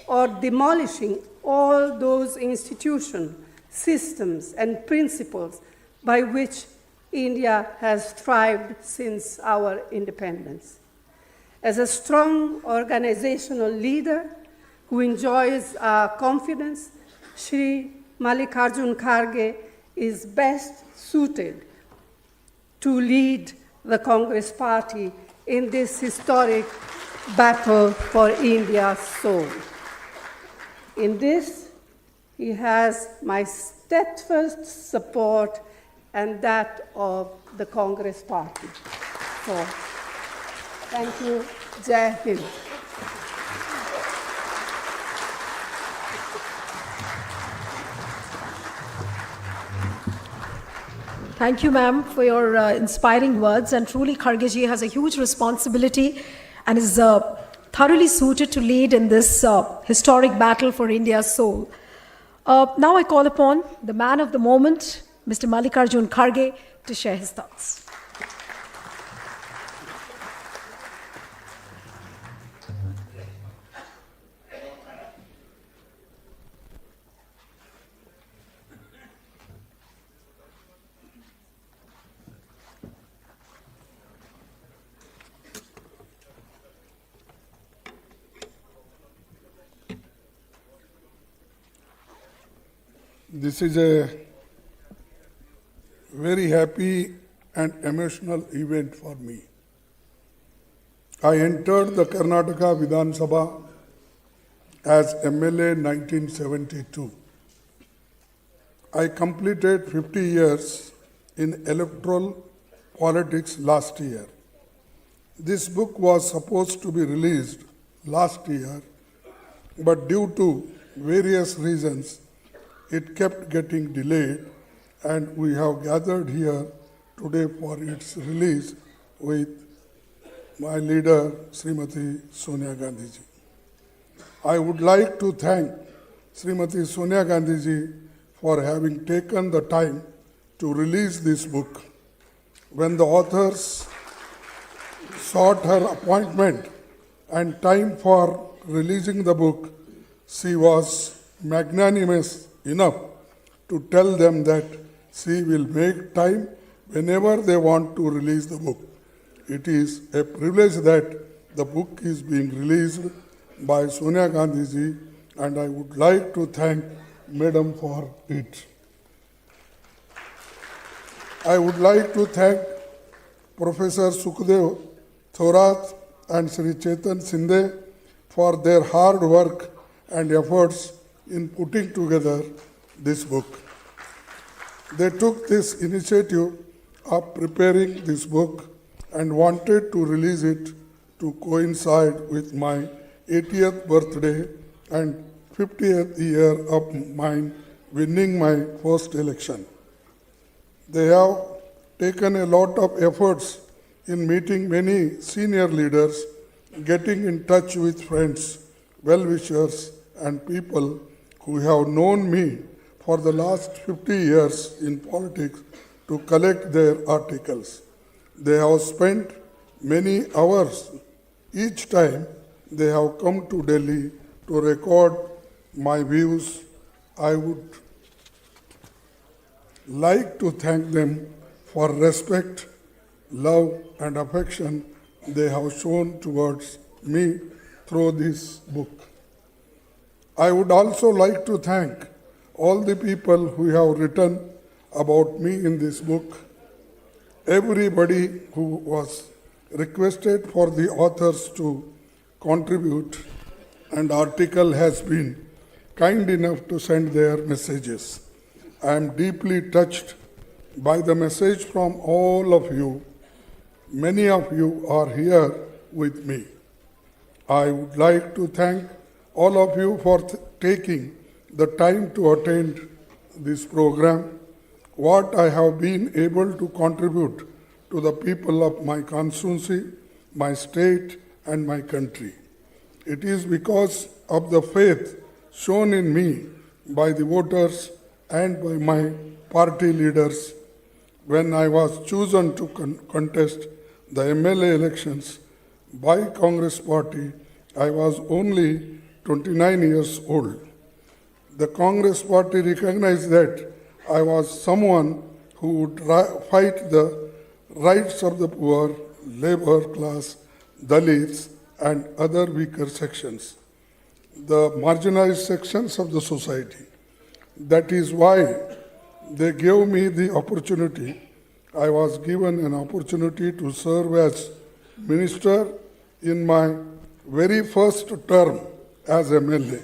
or demolishing all those institutions, systems, and principles by which India has thrived since our independence. As a strong organizational leader who enjoys our confidence, Shri Mallikarjun Kharge is best suited to lead the Congress Party in this historic battle for India's soul. In this, he has my steadfast support and that of the Congress Party. So, thank you. Jai Hind. Thank you, ma'am, for your inspiring words. And truly, Kharge ji has a huge responsibility and is thoroughly suited to lead in this historic battle for India's soul. Now I call upon the man of the moment, Mr. Mallikarjun Kharge, to share his thoughts. This is a very happy and emotional event for me. I entered the Karnataka Vidhan Sabha as MLA 1972. I completed 50 years in electoral politics last year. This book was supposed to be released last year, but due to various reasons, it kept getting delayed, and we have gathered here today for its release with my leader, Srimati Sonia Gandhi ji. I would like to thank Srimati Sonia Gandhi ji for having taken the time to release this book. When the authors sought her appointment and time for releasing the book, she was magnanimous enough to tell them that she will make time whenever they want to release the book. It is a privilege that the book is being released by Sonia Gandhi ji, and I would like to thank Madam for it. I would like to thank Professor Sukhdev Thorat and Sri Chetan Shinde for their hard work and efforts in putting together this book. They took this initiative of preparing this book and wanted to release it to coincide with my 80th birthday and 50th year of mine winning my first election. They have taken a lot of efforts in meeting many senior leaders, getting in touch with friends, well-wishers, and people who have known me for the last 50 years in politics to collect their articles. They have spent many hours each time they have come to Delhi to record my views. I would like to thank them for respect, love, and affection they have shown towards me through this book. I would also like to thank all the people who have written about me in this book, everybody who was requested for the authors to contribute, and article has been kind enough to send their messages. I am deeply touched by the message from all of you. Many of you are here with me. I would like to thank all of you for taking the time to attend this program. What I have been able to contribute to the people of my constituency, my state, and my country. It is because of the faith shown in me by the voters and by my party leaders. When I was chosen to contest the MLA elections by Congress Party, I was only 29 years old. The Congress party recognized that I was someone who would fight the rights of the poor, labor class, Dalits, and other weaker sections, the marginalized sections of the society. That is why they gave me the opportunity. I was given an opportunity to serve as minister in my very first term as MLA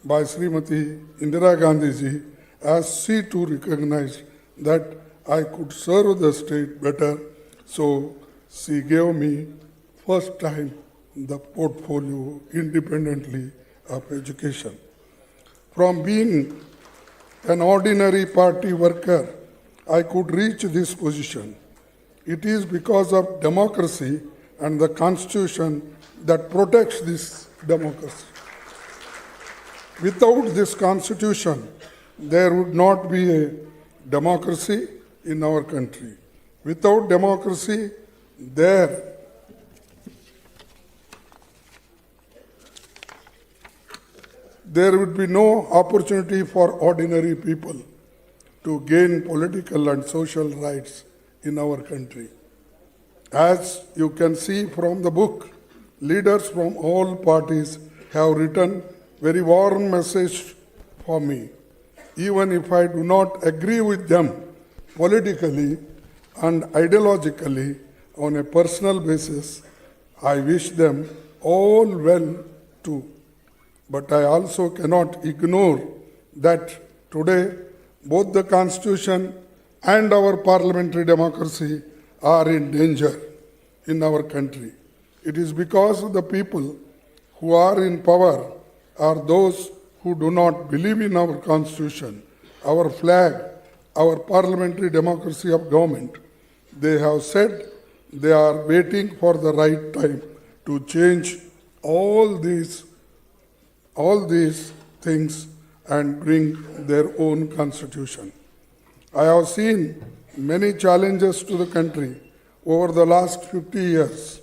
by Srimati Indira Gandhi ji, as she too recognized that I could serve the state better, so she gave me first time the portfolio independently of education. From being an ordinary party worker, I could reach this position. It is because of democracy and the constitution that protects this democracy. Without this constitution, there would not be a democracy in our country. Without democracy, there would be no opportunity for ordinary people to gain political and social rights in our country. As you can see from the book, leaders from all parties have written very warm message for me. Even if I do not agree with them politically and ideologically on a personal basis, I wish them all well too. But I also cannot ignore that today both the Constitution and our parliamentary democracy are in danger in our country. It is because the people who are in power are those who do not believe in our Constitution, our flag, our parliamentary democracy of government. They have said they are waiting for the right time to change all these things and bring their own constitution. I have seen many challenges to the country over the last 50 years.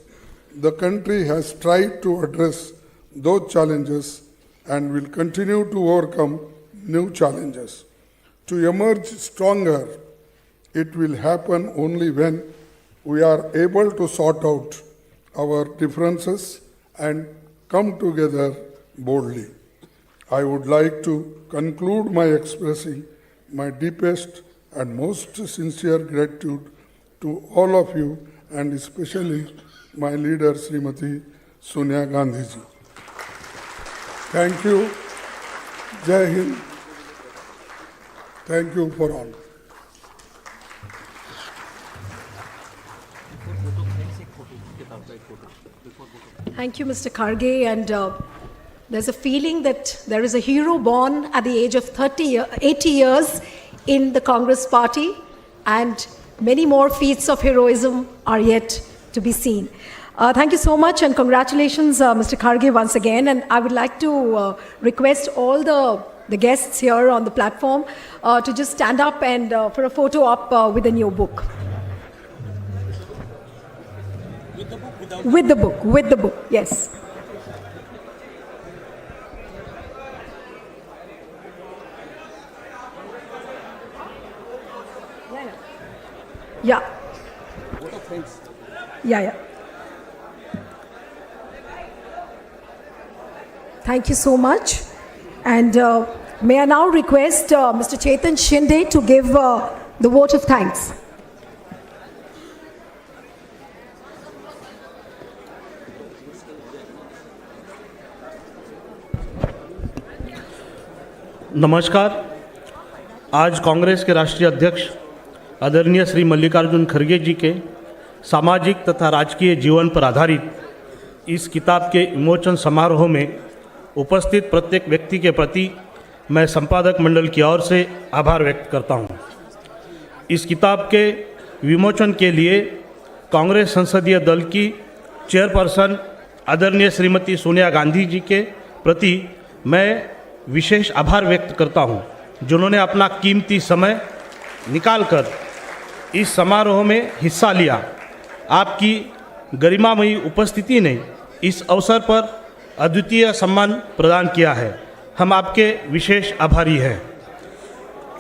The country has tried to address those challenges and will continue to overcome new challenges. To emerge stronger, it will happen only when we are able to sort out our differences and come together boldly. I would like to conclude by expressing my deepest and most sincere gratitude to all of you, and especially my leader, Srimati Sonia Gandhi ji. Thank you. Jai Hind. Thank you for all. Thank you, Mr. Kharge. And there's a feeling that there is a hero born at the age of 80 years in the Congress party, and many more feats of heroism are yet to be seen. Thank you so much, and congratulations, Mr. Kharge, once again. And I would like to request all the guests here on the platform to just stand up and for a photo op with the new book. With the book, yes. Yeah. Yeah. Thank you so much. And may I now request Mr. Chetan Shinde to give the vote of thanks. नमस्कार। आज कांग्रेस के राष्ट्रीय अध्यक्ष आदरणीय श्री मल्लिकार्जुन खड़गे जी के सामाजिक तथा राजकीय जीवन पर आधारित इस किताब के विमोचन समारोह में उपस्थित प्रत्येक व्यक्ति के प्रति मैं संपादक मंडल की ओर से आभार व्यक्त करता हूं। इस किताब के विमोचन के लिए कांग्रेस संसदीय दल की चेयरपर्सन आदरणीय श्रीमती सोनिया गांधी जी के प्रति मैं विशेष आभार व्यक्त करता हूं, जिन्होंने अपना कीमती समय निकालकर इस समारोह में हिस्सा लिया। आपकी गरिमामयी उपस्थिति ने इस अवसर पर अद्वितीय सम्मान प्रदान किया है। हम आपके विशेष आभारी हैं।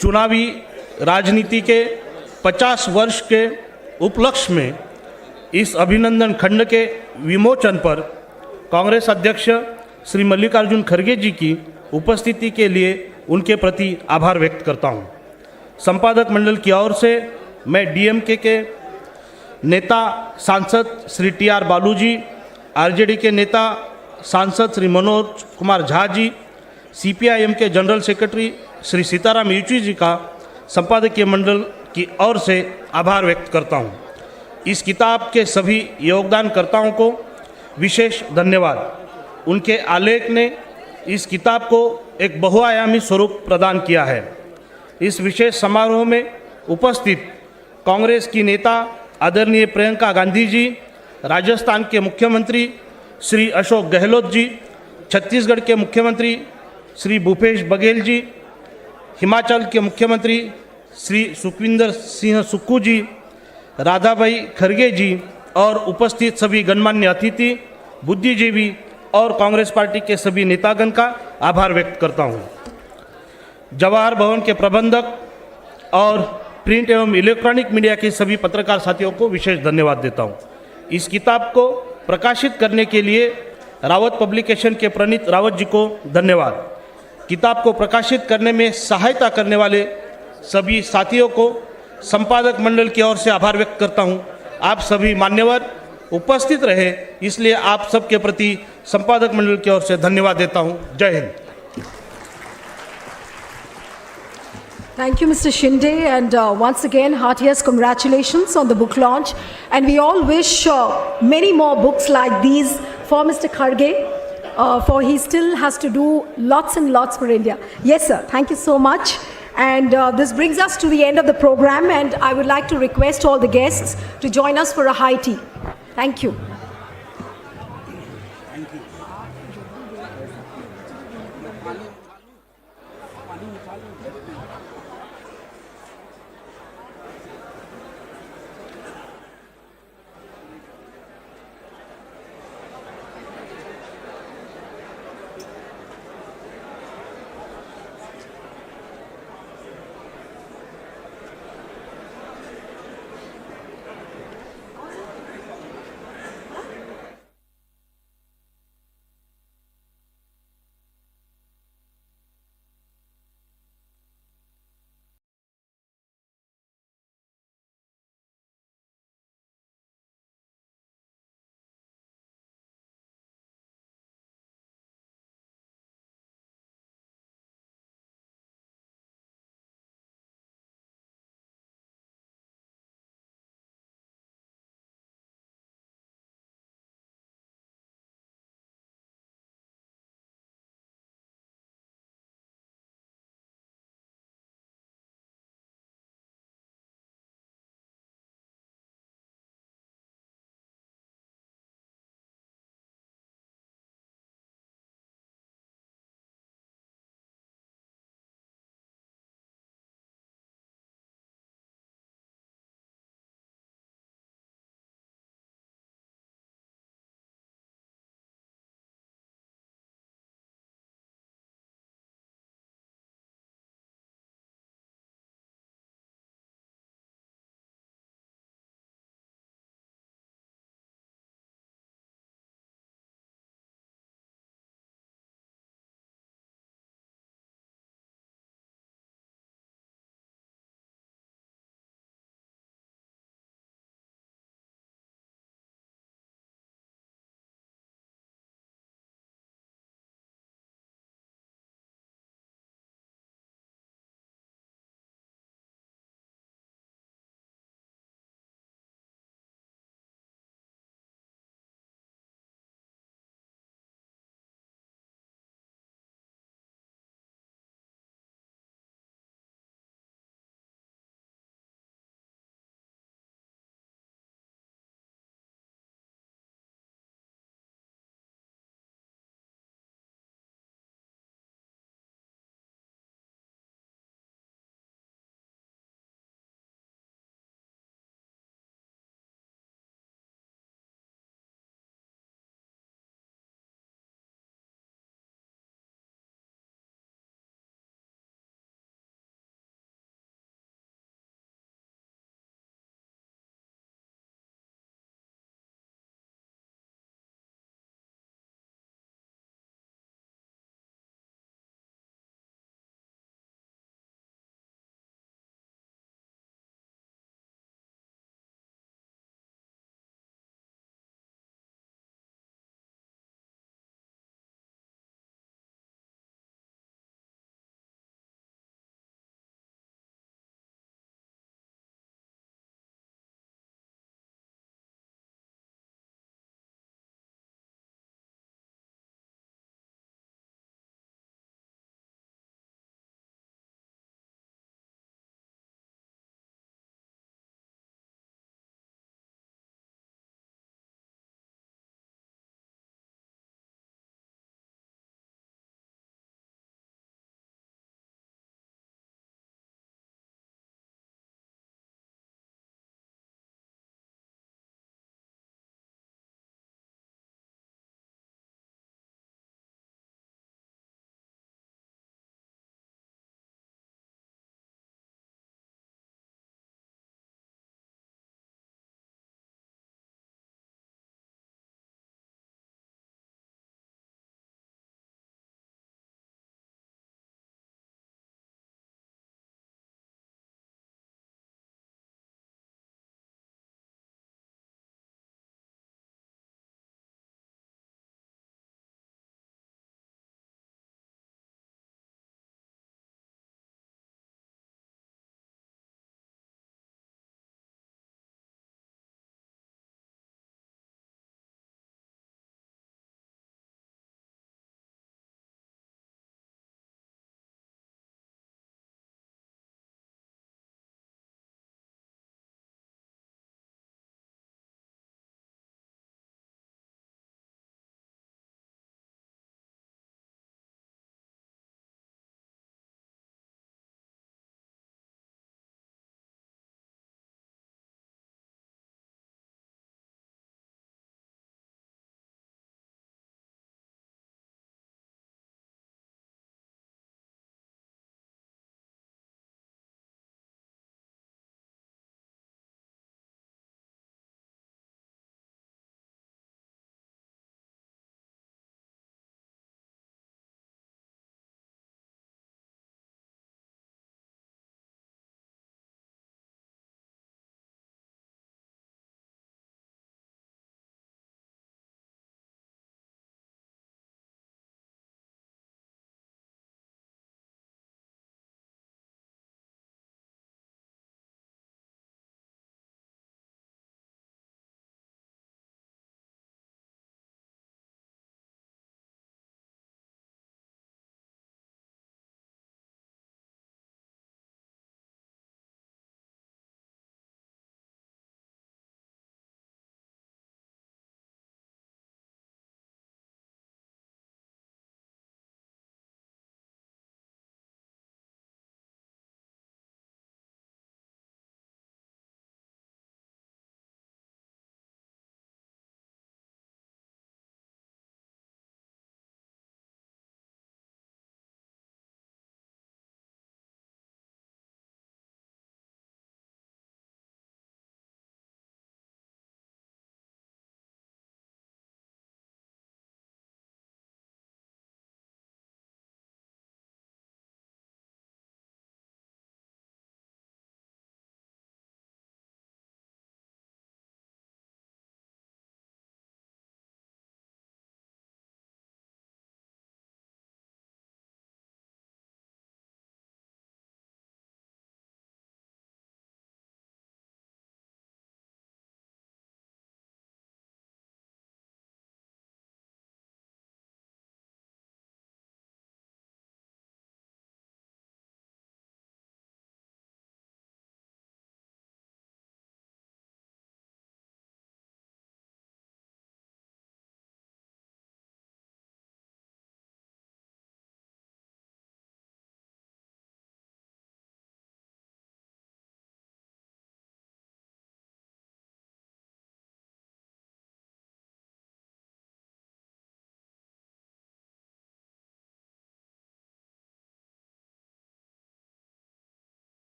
चुनावी राजनीति के 50 वर्ष के उपलक्ष्य में इस अभिनंदन खंड के विमोचन पर कांग्रेस अध्यक्ष श्री मल्लिकार्जुन खड़गे जी की उपस्थिति के लिए उनके प्रति आभार व्यक्त करता हूं। संपादक मंडल की ओर से मैं डीएमके के नेता सांसद श्री टीआर बालू जी, आरजेडी के नेता सांसद श्री मनोज कुमार झा जी, सीपीआईएम के जनरल सेक्रेटरी श्री सीताराम येचुरी जी का संपादकीय मंडल की ओर से आभार व्यक्त करता हूं। इस किताब के सभी योगदानकर्ताओं को विशेष धन्यवाद। उनके आलेख ने इस किताब को एक बहुआयामी स्वरूप प्रदान किया है। इस विशेष समारोह में उपस्थित कांग्रेस की नेता आदरणीय प्रियंका गांधी जी, राजस्थान के मुख्यमंत्री श्री अशोक गहलोत जी, छत्तीसगढ़ के मुख्यमंत्री श्री भूपेश बघेल जी, हिमाचल के मुख्यमंत्री श्री सुखविंदर सिंह सुक्खू जी, राधाभाई खरगे जी और उपस्थित सभी गणमान्य अतिथि, बुद्धिजीवी और कांग्रेस पार्टी के सभी नेतागण का आभार व्यक्त करता हूं। जवाहर भवन के प्रबंधक और प्रिंट एवं इलेक्ट्रॉनिक मीडिया के सभी पत्रकार साथियों को विशेष धन्यवाद देता हूं। इस किताब को प्रकाशित करने के लिए रावत पब्लिकेशन के प्रणीत रावत जी को धन्यवाद। किताब को प्रकाशित करने में सहायता करने वाले सभी साथियों को संपादक मंडल की ओर से आभार व्यक्त करता हूं। आप सभी मान्यवर उपस्थित रहे, इसलिए आप सबके प्रति संपादक मंडल की ओर से धन्यवाद देता हूं। जय Hind. Thank you, Mr. Shinde, and once again, heartiest congratulations on the book launch. And we all wish many more books like these for Mr. Kharge, for he still has to do lots and lots for India. Yes, sir. Thank you so much. And this brings us to the end of the program, and I would like to request all the guests to join us for a high tea. Thank you.